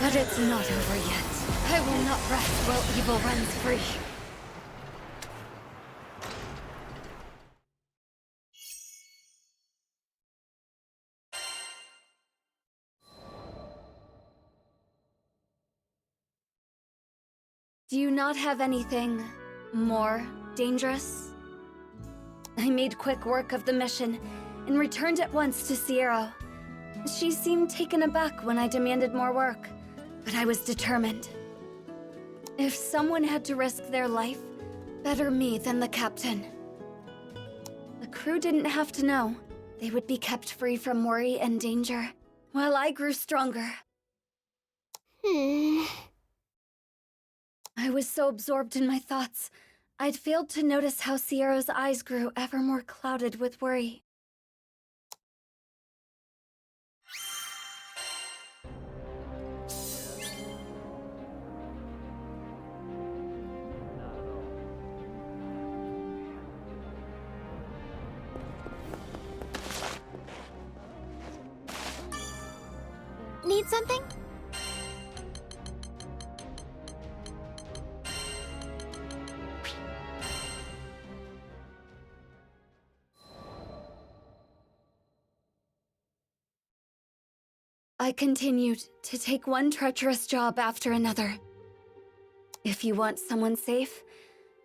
But it's not over yet. I will not rest while evil runs free. Do you not have anything more dangerous? I made quick work of the mission and returned at once to Sierra. She seemed taken aback when I demanded more work, but I was determined. If someone had to risk their life, better me than the captain. The crew didn't have to know. They would be kept free from worry and danger, while I grew stronger. I was so absorbed in my thoughts, I'd failed to notice how Sierra's eyes grew ever more clouded with worry. Need something? I continued to take one treacherous job after another. If you want someone safe,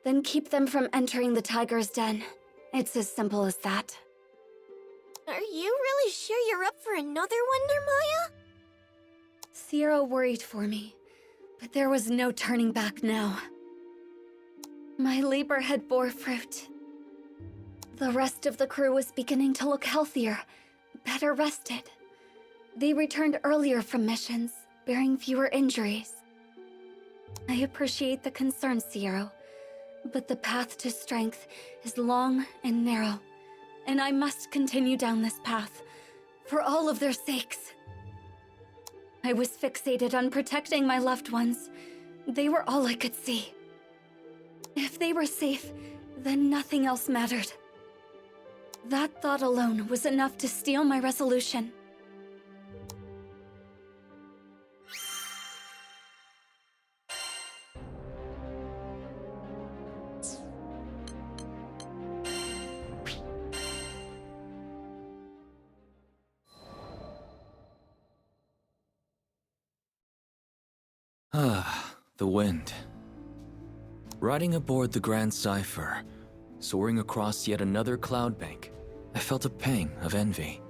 then keep them from entering the tiger's den. It's as simple as that. Are you really sure you're up for another wonder, Maya? Sierra worried for me, but there was no turning back now. My labor had bore fruit. The rest of the crew was beginning to look healthier, better rested. They returned earlier from missions, bearing fewer injuries. I appreciate the concern, Sierra, but the path to strength is long and narrow, and I must continue down this path, for all of their sakes. I was fixated on protecting my loved ones. They were all I could see. If they were safe, then nothing else mattered. That thought alone was enough to steel my resolution. The wind. Riding aboard the Grand Cipher, soaring across yet another cloud bank, I felt a pang of envy.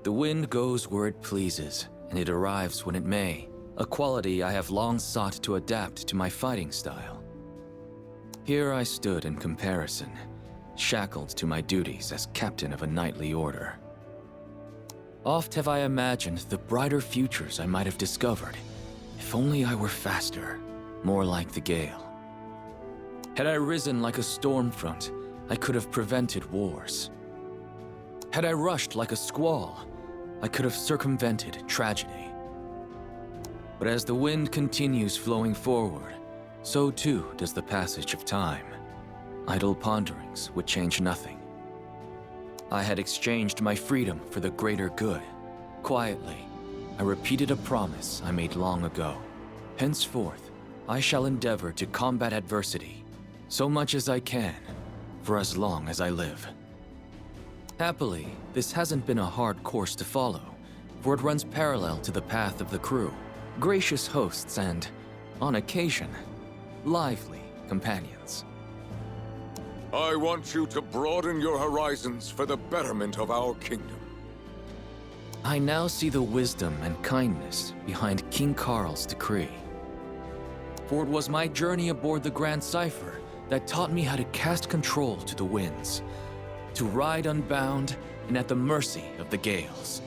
The wind goes where it pleases, and it arrives when it may, a quality I have long sought to adapt to my fighting style. Here I stood in comparison, shackled to my duties as captain of a knightly order. Oft have I imagined the brighter futures I might have discovered, if only I were faster, more like the gale. Had I risen like a storm front, I could have prevented wars. Had I rushed like a squall, I could have circumvented tragedy. But as the wind continues flowing forward, so too does the passage of time. Idle ponderings would change nothing. I had exchanged my freedom for the greater good. Quietly, I repeated a promise I made long ago. Henceforth, I shall endeavor to combat adversity, so much as I can, for as long as I live. Happily, this hasn't been a hard course to follow, for it runs parallel to the path of the crew, gracious hosts and, on occasion, lively companions. I want you to broaden your horizons for the betterment of our kingdom. I now see the wisdom and kindness behind King Carl's decree. For it was my journey aboard the Grand Cipher that taught me how to cast control to the winds, to ride unbound and at the mercy of the gales.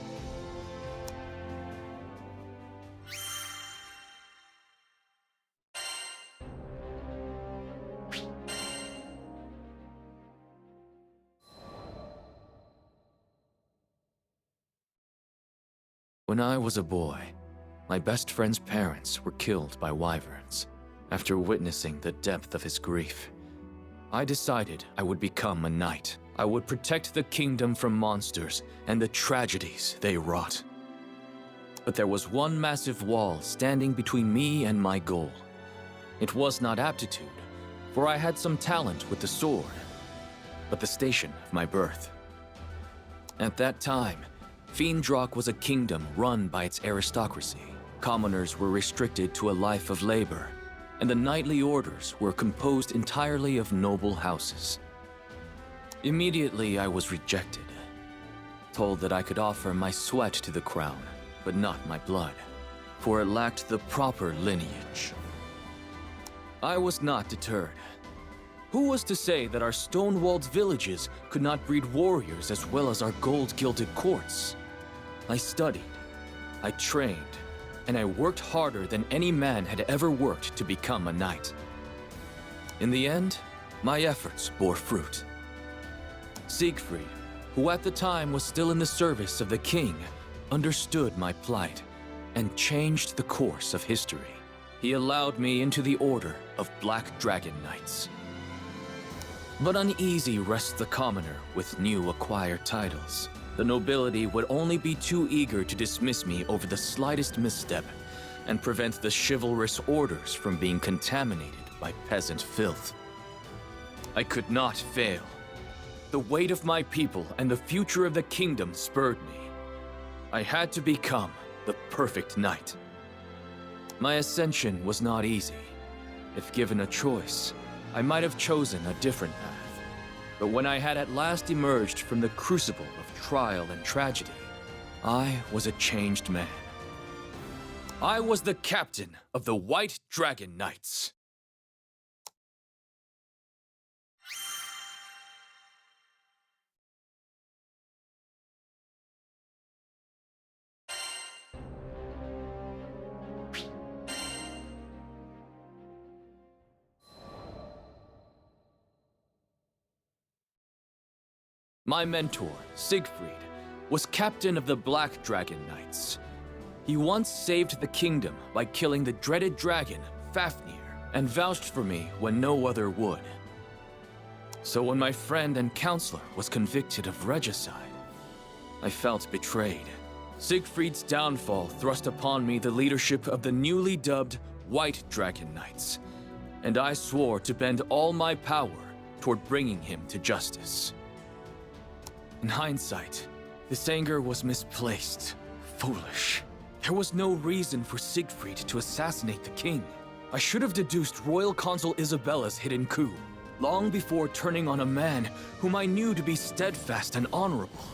When I was a boy, my best friend's parents were killed by wyverns. After witnessing the depth of his grief, I decided I would become a knight. I would protect the kingdom from monsters and the tragedies they wrought. But there was one massive wall standing between me and my goal. It was not aptitude, for I had some talent with the sword, but the station of my birth. At that time, Fiendrock was a kingdom run by its aristocracy. Commoners were restricted to a life of labor, and the knightly orders were composed entirely of noble houses. Immediately I was rejected, told that I could offer my sweat to the crown, but not my blood, for it lacked the proper lineage. I was not deterred. Who was to say that our stone-walled villages could not breed warriors as well as our gold-gilded courts? I studied, I trained, and I worked harder than any man had ever worked to become a knight. In the end, my efforts bore fruit. Siegfried, who at the time was still in the service of the king, understood my plight and changed the course of history. He allowed me into the order of Black Dragon Knights. But uneasy rests the commoner with new acquired titles. The nobility would only be too eager to dismiss me over the slightest misstep and prevent the chivalrous orders from being contaminated by peasant filth. I could not fail. The weight of my people and the future of the kingdom spurred me. I had to become the perfect knight. My ascension was not easy. If given a choice, I might have chosen a different path. But when I had at last emerged from the crucible of trial and tragedy, I was a changed man. I was the captain of the White Dragon Knights. My mentor, Siegfried, was captain of the Black Dragon Knights. He once saved the kingdom by killing the dreaded dragon, Fafnir, and vouched for me when no other would. So when my friend and counselor was convicted of regicide, I felt betrayed. Siegfried's downfall thrust upon me the leadership of the newly dubbed White Dragon Knights, and I swore to bend all my power toward bringing him to justice. In hindsight, this anger was misplaced, foolish. There was no reason for Siegfried to assassinate the king. I should have deduced Royal Consul Isabella's hidden coup, long before turning on a man whom I knew to be steadfast and honorable.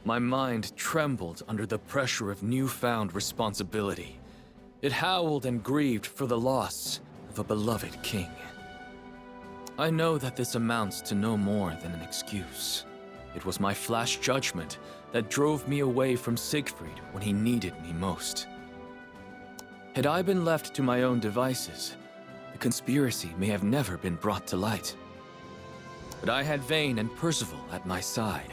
My mind trembled under the pressure of newfound responsibility. It howled and grieved for the loss of a beloved king. I know that this amounts to no more than an excuse. It was my flash judgment that drove me away from Siegfried when he needed me most. Had I been left to my own devices, the conspiracy may have never been brought to light. But I had Vayne and Percival at my side,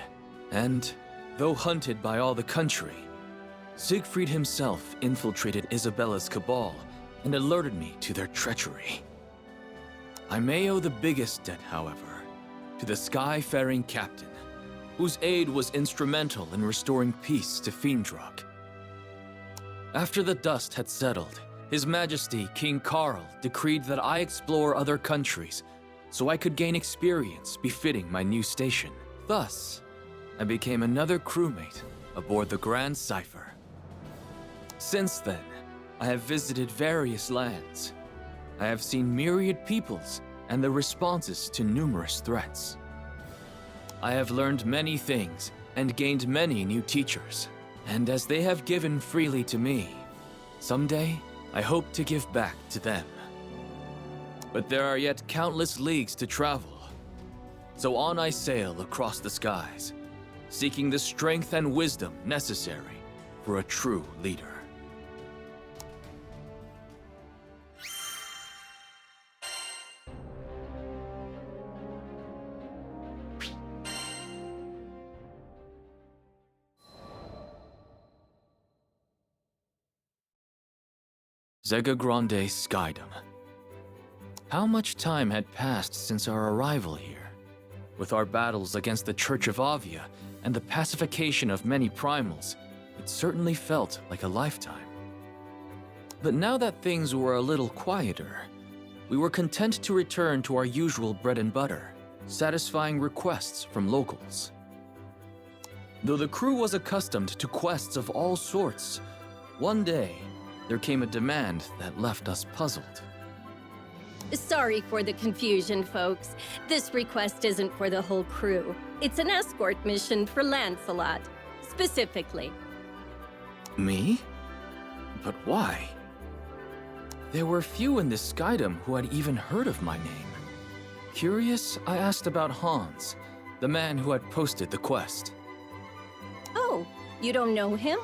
and, though hunted by all the country, Siegfried himself infiltrated Isabella's cabal and alerted me to their treachery. I may owe the biggest debt, however, to the Skyfaring Captain, whose aid was instrumental in restoring peace to Fiendrock. After the dust had settled, His Majesty King Carl decreed that I explore other countries so I could gain experience befitting my new station. Thus, I became another crewmate aboard the Grand Cypher. Since then, I have visited various lands. I have seen myriad peoples and the responses to numerous threats. I have learned many things and gained many new teachers. And as they have given freely to me, someday I hope to give back to them. But there are yet countless leagues to travel. So on I sail across the skies, seeking the strength and wisdom necessary for a true leader. Zega Grande Skydom. How much time had passed since our arrival here? With our battles against the Church of Avia and the pacification of many primals, it certainly felt like a lifetime. But now that things were a little quieter, we were content to return to our usual bread and butter, satisfying requests from locals. Though the crew was accustomed to quests of all sorts, one day, there came a demand that left us puzzled. Sorry for the confusion, folks. This request isn't for the whole crew. It's an escort mission for Lancelot, specifically. Me? But why? There were few in this skydom who had even heard of my name. Curious, I asked about Hans, the man who had posted the quest. Oh, you don't know him?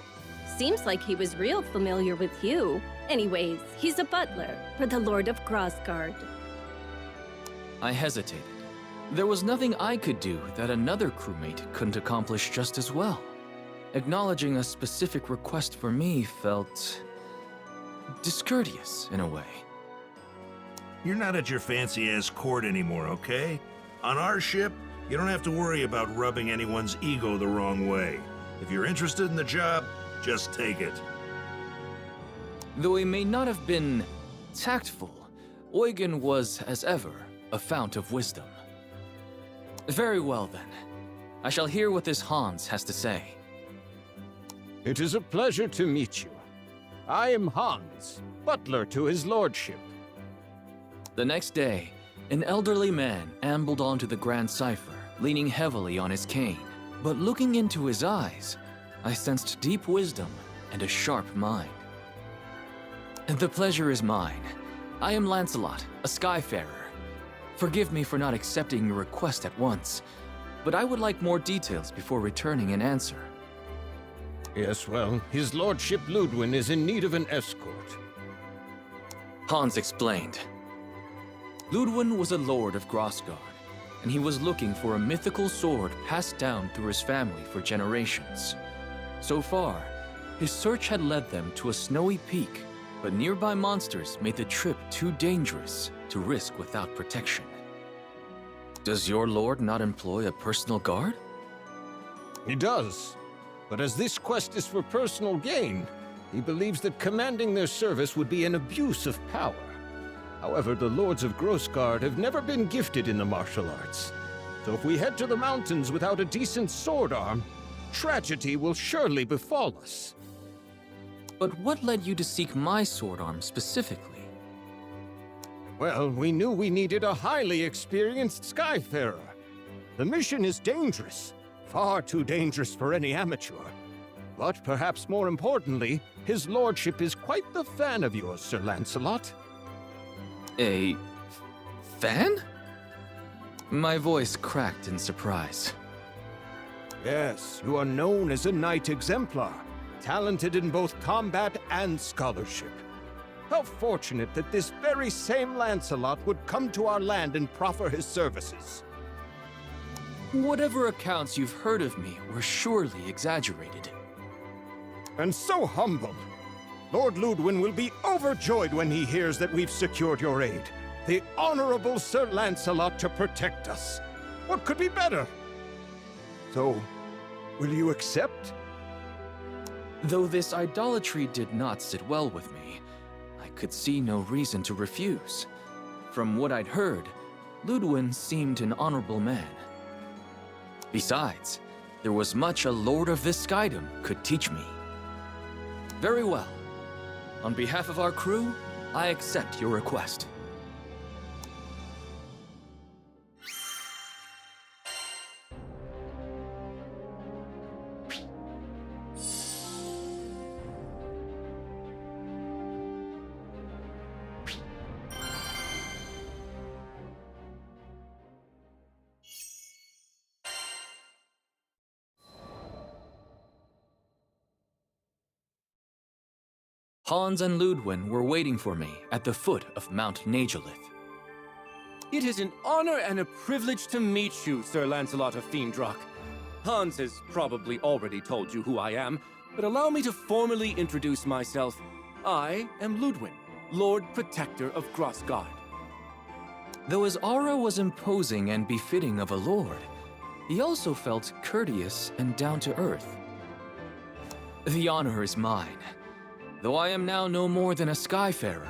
Seems like he was real familiar with you. Anyways, he's a butler for the Lord of Grassgard. I hesitated. There was nothing I could do that another crewmate couldn't accomplish just as well. Acknowledging a specific request for me felt discourteous in a way. You're not at your fancy-ass court anymore, okay? On our ship, you don't have to worry about rubbing anyone's ego the wrong way. If you're interested in the job, just take it. Though he may not have been tactful, Eugen was, as ever, a fount of wisdom. Very well, then. I shall hear what this Hans has to say. It is a pleasure to meet you. I am Hans, butler to his lordship. The next day, an elderly man ambled onto the Grand Cypher, leaning heavily on his cane. But looking into his eyes, I sensed deep wisdom and a sharp mind. The pleasure is mine. I am Lancelot, a Skyfarer. Forgive me for not accepting your request at once, but I would like more details before returning an answer. Yes, well, his lordship Ludwin is in need of an escort. Hans explained. Ludwin was a lord of Grassgard, and he was looking for a mythical sword passed down through his family for generations. So far, his search had led them to a snowy peak, but nearby monsters made the trip too dangerous to risk without protection. Does your lord not employ a personal guard? He does. But as this quest is for personal gain, he believes that commanding their service would be an abuse of power. However, the lords of Grassgard have never been gifted in the martial arts. So if we head to the mountains without a decent sword arm, tragedy will surely befall us. But what led you to seek my sword arm specifically? Well, we knew we needed a highly experienced Skyfarer. The mission is dangerous. Far too dangerous for any amateur. But perhaps more importantly, his lordship is quite the fan of yours, Sir Lancelot. A fan? My voice cracked in surprise. Yes, you are known as a knight exemplar, talented in both combat and scholarship. How fortunate that this very same Lancelot would come to our land and proffer his services. Whatever accounts you've heard of me were surely exaggerated. And so humble. Lord Ludwin will be overjoyed when he hears that we've secured your aid. The Honorable Sir Lancelot to protect us. What could be better? So, will you accept? Though this idolatry did not sit well with me, I could see no reason to refuse. From what I'd heard, Ludwin seemed an honorable man. Besides, there was much a Lord of this Skydom could teach me. Very well. On behalf of our crew, I accept your request. Hans and Ludwin were waiting for me at the foot of Mount Nagelith. It is an honor and a privilege to meet you, Sir Lancelot of Fiendrock. Hans has probably already told you who I am, but allow me to formally introduce myself. I am Ludwin, Lord Protector of Grossgard. Though his aura was imposing and befitting of a lord, he also felt courteous and down to earth. The honor is mine. Though I am now no more than a Skyfarer,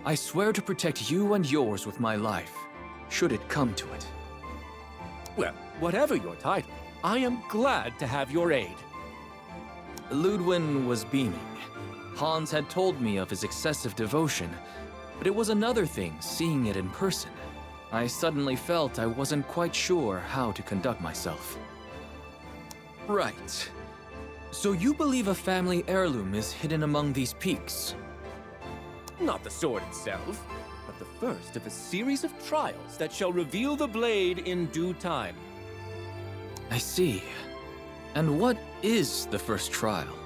I swear to protect you and yours with my life, should it come to it. Well, whatever your title, I am glad to have your aid. Ludwin was beaming. Hans had told me of his excessive devotion, but it was another thing seeing it in person. I suddenly felt I wasn't quite sure how to conduct myself. Right. So you believe a family heirloom is hidden among these peaks? Not the sword itself, but the first of a series of trials that shall reveal the blade in due time. I see. And what is the first trial?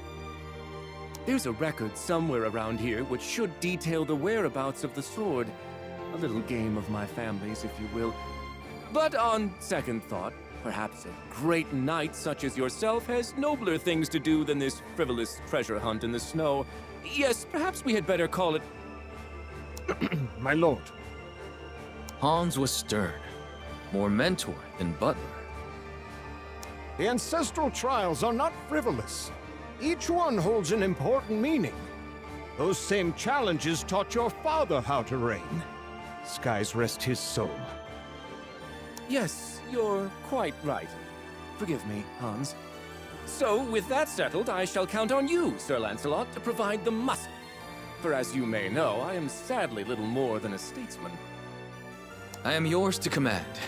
There's a record somewhere around here which should detail the whereabouts of the sword. A little game of my family's, if you will. But on second thought, perhaps a great knight such as yourself has nobler things to do than this frivolous treasure hunt in the snow. Yes, perhaps we had better call it... My lord. Hans was stern, more mentor than butler. The ancestral trials are not frivolous. Each one holds an important meaning. Those same challenges taught your father how to reign. Skies rest his soul. Yes, you're quite right. Forgive me, Hans. So, with that settled, I shall count on you, Sir Lancelot, to provide the muscle. For as you may know, I am sadly little more than a statesman. I am yours to command.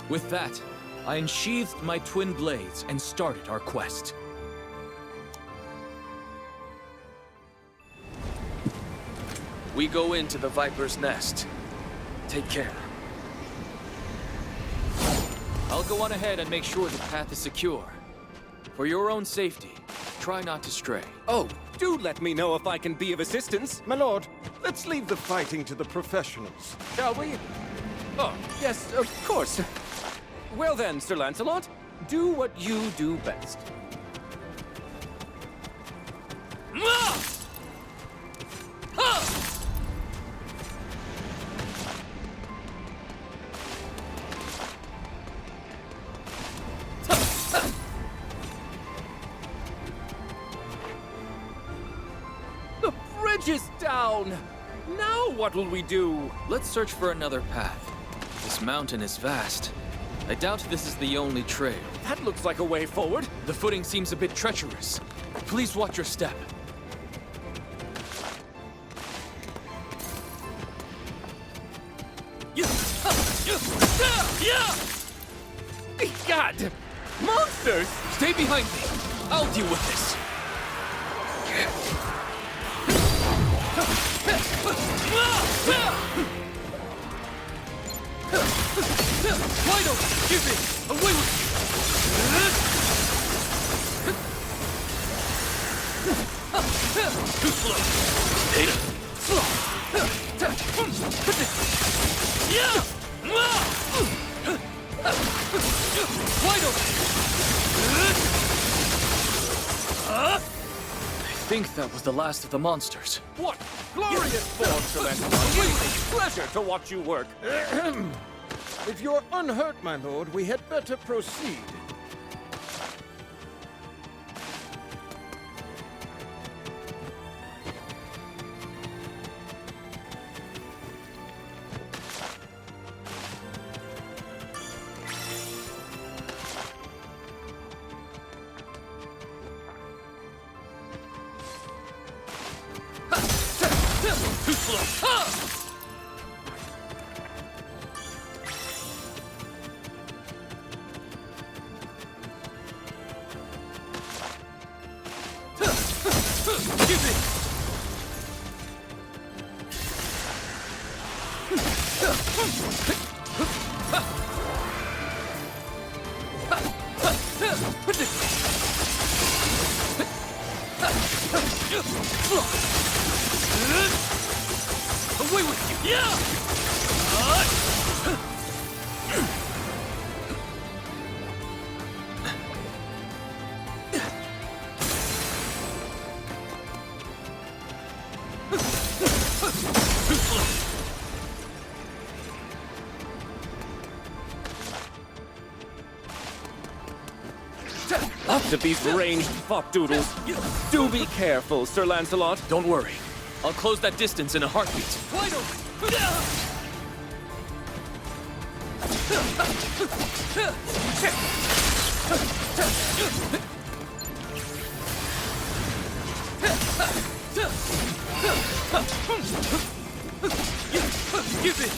With that, I unsheathed my twin blades and started our quest. We go into the Viper's Nest. Take care. I'll go on ahead and make sure the path is secure. For your own safety, try not to stray. Oh, do let me know if I can be of assistance. My lord, let's leave the fighting to the professionals, shall we? Oh, yes, of course. Well then, Sir Lancelot, do what you do best. The bridge is down! Now what will we do? Let's search for another path. This mountain is vast. I doubt this is the only trail. That looks like a way forward. The footing seems a bit treacherous. Please watch your step. God! Monsters! Stay behind me. I'll deal with this. Wide open! Give it! Away with you! Too slow. Stay slow. Wide open! I think that was the last of the monsters. What glorious form, Sir Lancelot! Really pleasure to watch you work. If you're unhurt, my lord, we had better proceed. Too slow. Give it. Away with you! Yeah! Too slow. Lots of these ranged fop doodles. Do be careful, Sir Lancelot. Don't worry. I'll close that distance in a heartbeat. Wide open! Give it!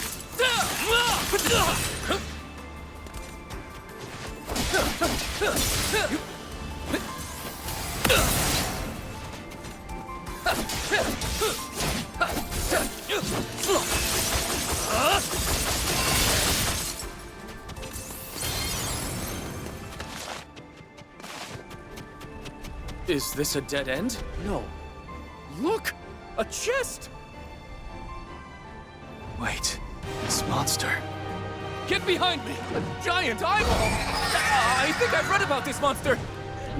Is this a dead end? No. Look! A chest! Wait, this monster. Get behind me! A giant eyeball! I think I've read about this monster!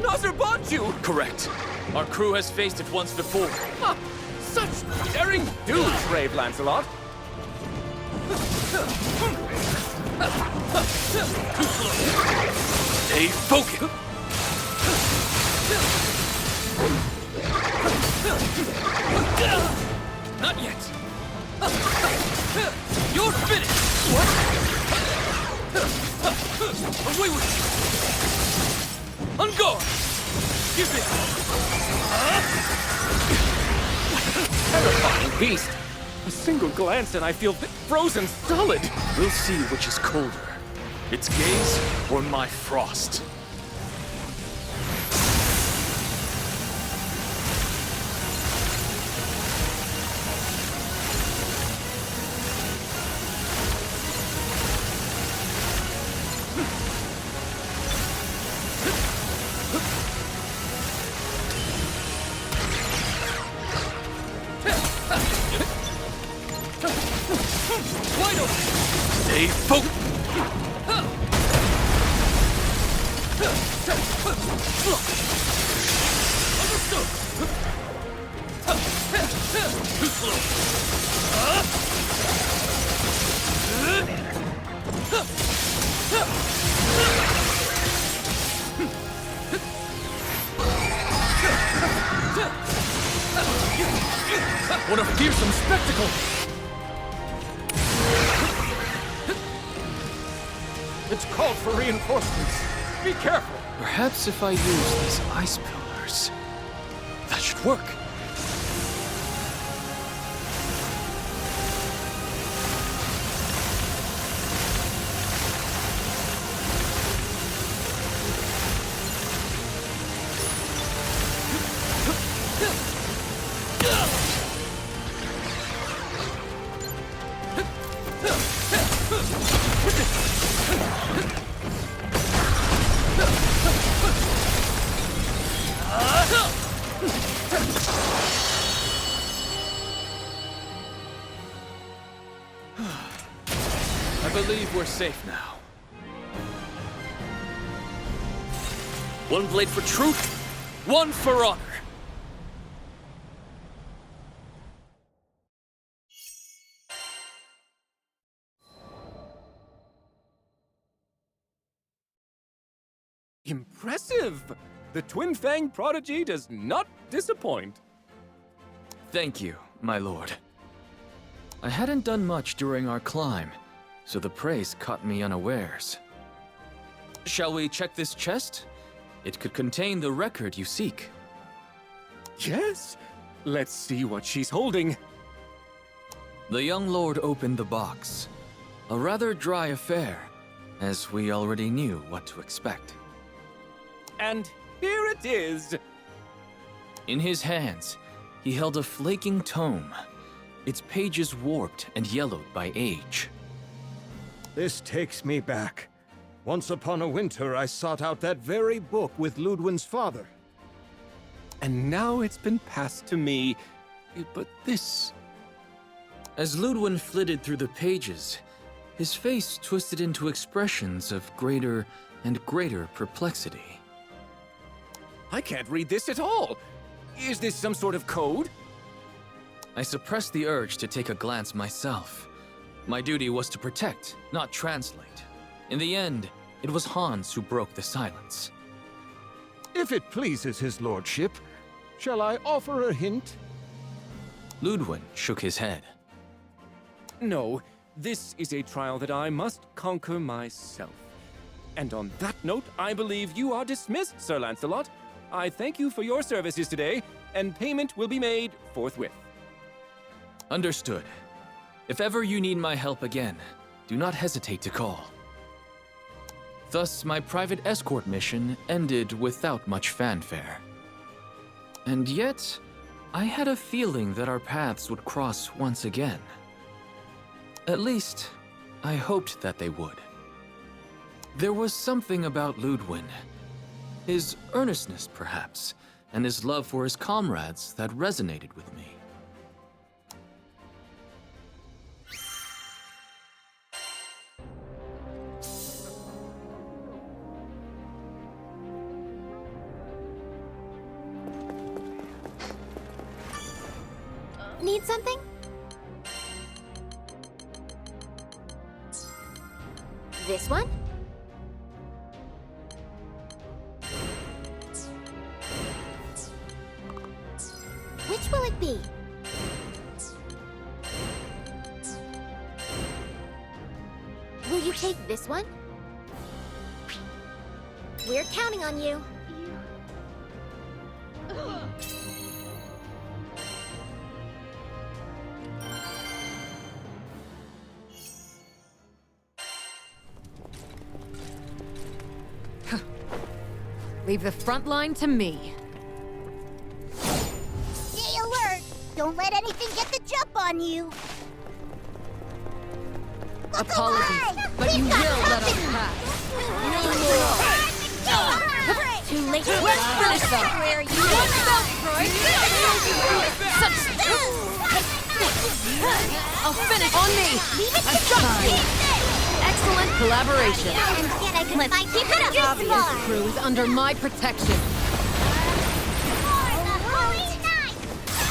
Nazir Bonju! Correct. Our crew has faced it once before. Ah, such daring dudes, brave Lancelot! Stay focused! Not yet! You're finished! What? Away with you! On guard! Give it! Terrifying beast! A single glance and I feel frozen solid! We'll see which is colder. Its gaze or my frost. Wide open! Stay focused! Understood! Too slow! What a fearsome spectacle! It's called for reinforcements. Be careful. Perhaps if I use these ice pillars, that should work. I believe we're safe now. One blade for truth, one for honor. Impressive! The Twin Fang prodigy does not disappoint. Thank you, my lord. I hadn't done much during our climb, so the praise caught me unawares. Shall we check this chest? It could contain the record you seek. Yes? Let's see what she's holding. The young lord opened the box. A rather dry affair, as we already knew what to expect. And here it is! In his hands, he held a flaking tome, its pages warped and yellowed by age. This takes me back. Once upon a winter, I sought out that very book with Ludwin's father. And now it's been passed to me. But this... As Ludwin flitted through the pages, his face twisted into expressions of greater and greater perplexity. I can't read this at all! Is this some sort of code? I suppressed the urge to take a glance myself. My duty was to protect, not translate. In the end, it was Hans who broke the silence. If it pleases his lordship, shall I offer a hint? Ludwin shook his head. No, this is a trial that I must conquer myself. And on that note, I believe you are dismissed, Sir Lancelot. I thank you for your services today, and payment will be made forthwith. Understood. If ever you need my help again, do not hesitate to call. Thus, my private escort mission ended without much fanfare. And yet, I had a feeling that our paths would cross once again. At least, I hoped that they would. There was something about Ludwin. His earnestness, perhaps, and his love for his comrades that resonated with me. Need something? This one? Which will it be? Will you take this one? We're counting on you. Leave the front line to me. Stay alert! Don't let anything get the jump on you! Apologies, but you will let us pass. No more. Too late. Let's finish them. Where you Watch out, Troy! I'll finish on me. I've got you. Excellent collaboration. Let's keep it up. This crew is under my protection.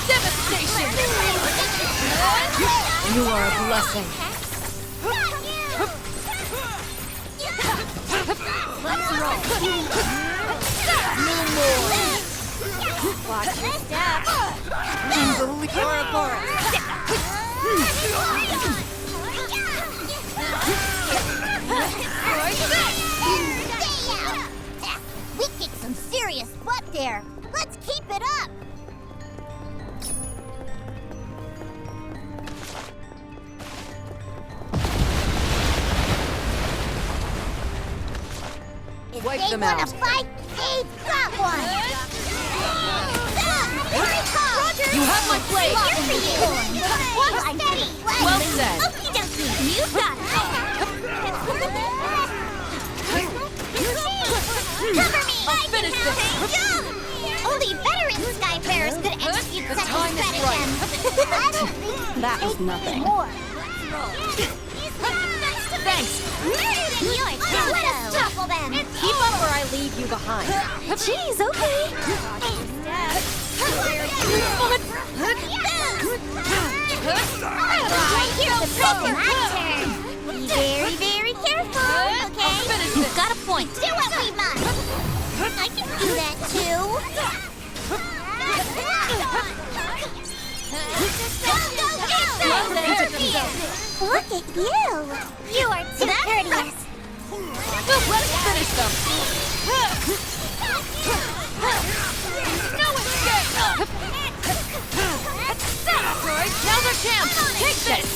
Devastation! You are a blessing. Let's roll. No more. Watch your step. We kicked some serious butt there. Let's keep it up. If Wipe they them want out. to fight, they've got one. You have my blade. Here for you. Watch steady. Well said. Okie dokie. You got it. Cover me. I'll finish this. Only veteran Skyfarers could execute The such a time is stratagem. I don't think That was nothing. more. Thanks. Let us topple them. Keep up or I leave you behind. Jeez, okay. Right here's the present. My turn. Be very, very careful, okay? You've got a point. Do what we must. I can do that too. Look at you. You are too courteous. Let's finish them. No escape. Right, now they're champs. Take this.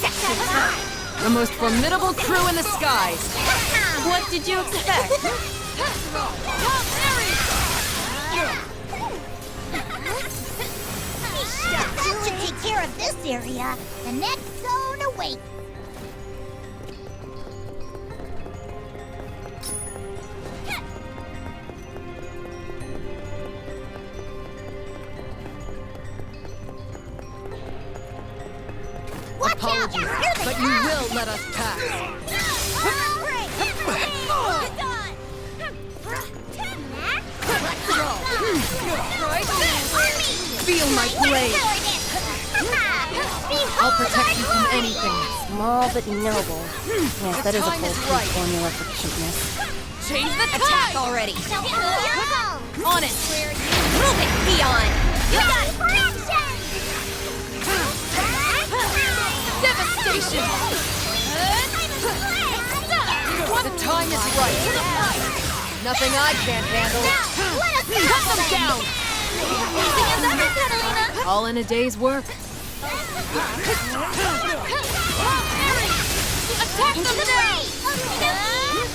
The most formidable crew in the skies. What did you expect? That should take care of this area. The next zone awaits. Apologies, but you will let us pass. Feel my blade. I'll protect you from anything. Small but noble. Yes, that is a full formula for cuteness. Change the attack already. On it. Move it, Peon. You got it. Devastation. The time is right. Nothing I can't handle. Cut them down. All in a day's work. Attack them now.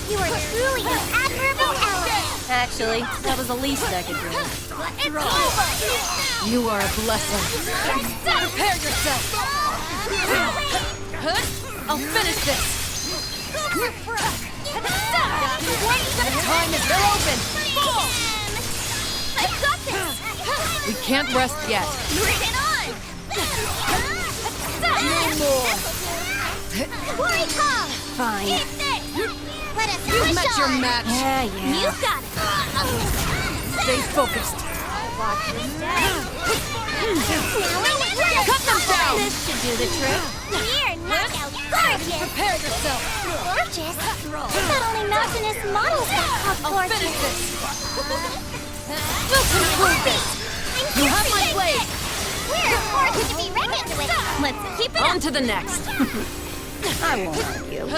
You are truly an admirable ally. Actually, that was the least I could do. It's over. You are a blessing. Prepare yourself. I'll finish this. The time is they're open. I've got this. We can't rest yet. Bring it on. No more. Fine. Let us You've push met your on. match. Yeah. You got it. Stay focused. Cut them down. This should do the trick. We're knockout gorgeous. Prepare yourself. Gorgeous? Not only Maximus models have I'll gorgeous. finish this. We'll conclude this. You have my blade. We're a force to be reckoned with. Let's keep it On to the next. I won't argue. I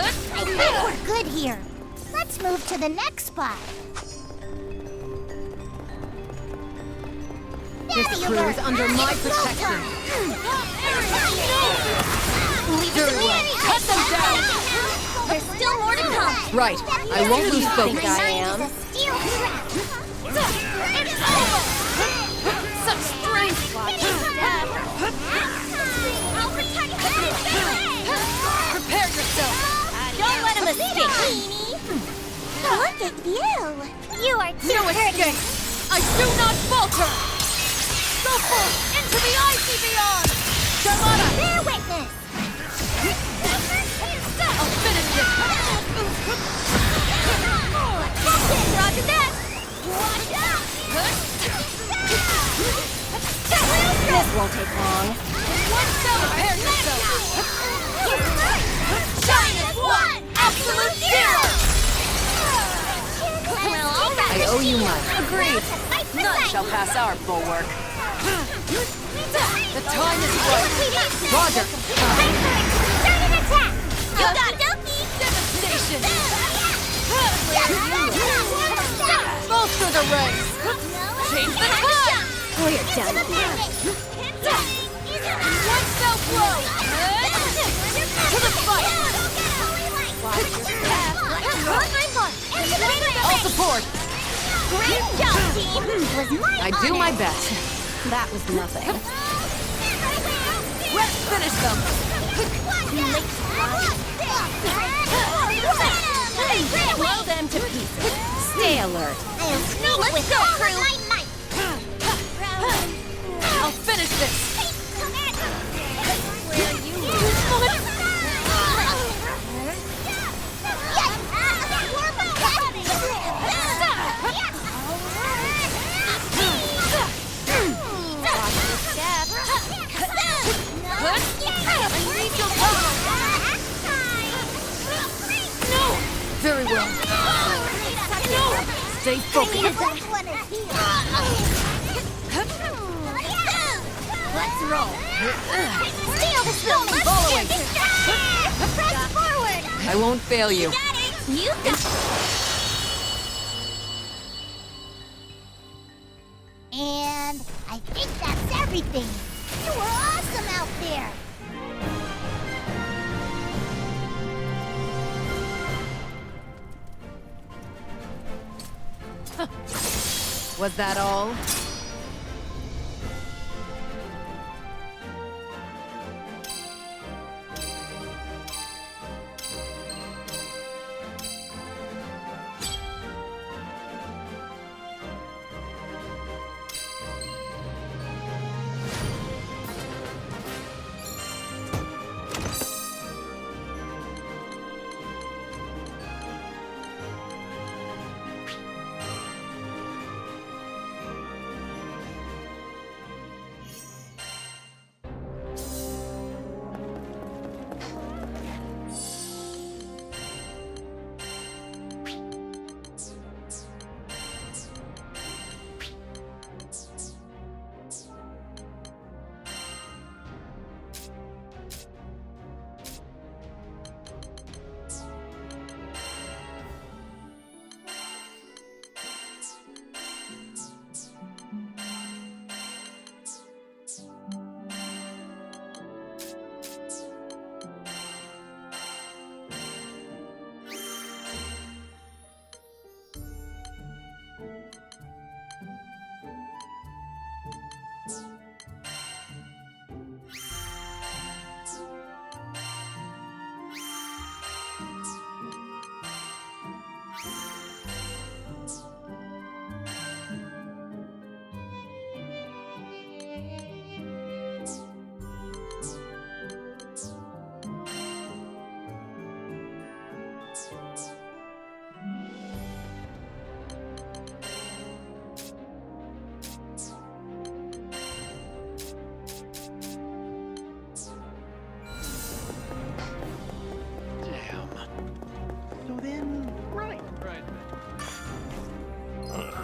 think we're good here. Let's move to the next spot. This crew is under my protection. Very well. Cut them down. There's still more to come. Right. I won't lose focus. I am. It's over. Such strength. Prepare yourself. Don't let him escape. Look at you. You are too No escape. courteous. I do not falter. Go full into the icy beyond. Charlotta. Bear witness. I'll finish it. Roger that. Watch out. This won't take long. One cell. Prepare yourself. Shine as one. Absolute zero. Well, all right. I owe you much. Agreed. None shall pass our bulwark. The time is right. Roger. Turn and attack. You got it. Devastation. Bolster the ranks. Change the time. We're done here. One cell blow. To the fight. All support. Great job, team. It was my I do my best. That was nothing. Let's finish them. Blow them to pieces. Stay alert. I'll sneak with all my might. I'll finish this. Stay focused. Let's roll. Steal this building! Following. Press forward! I won't fail you. You got And I think that's everything. You were awesome out there. Was that all?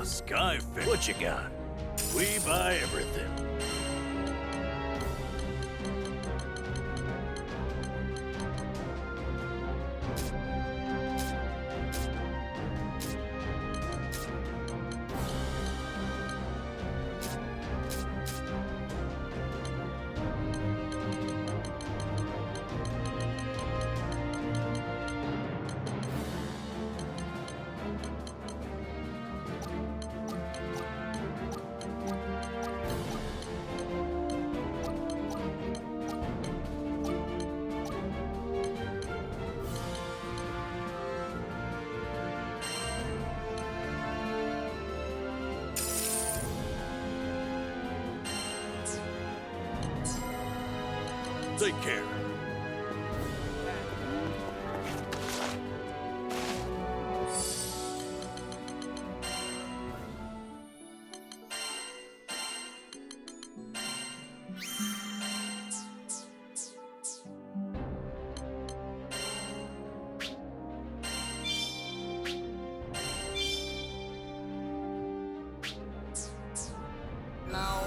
Skyfair, what you got? We buy everything. Take care. No.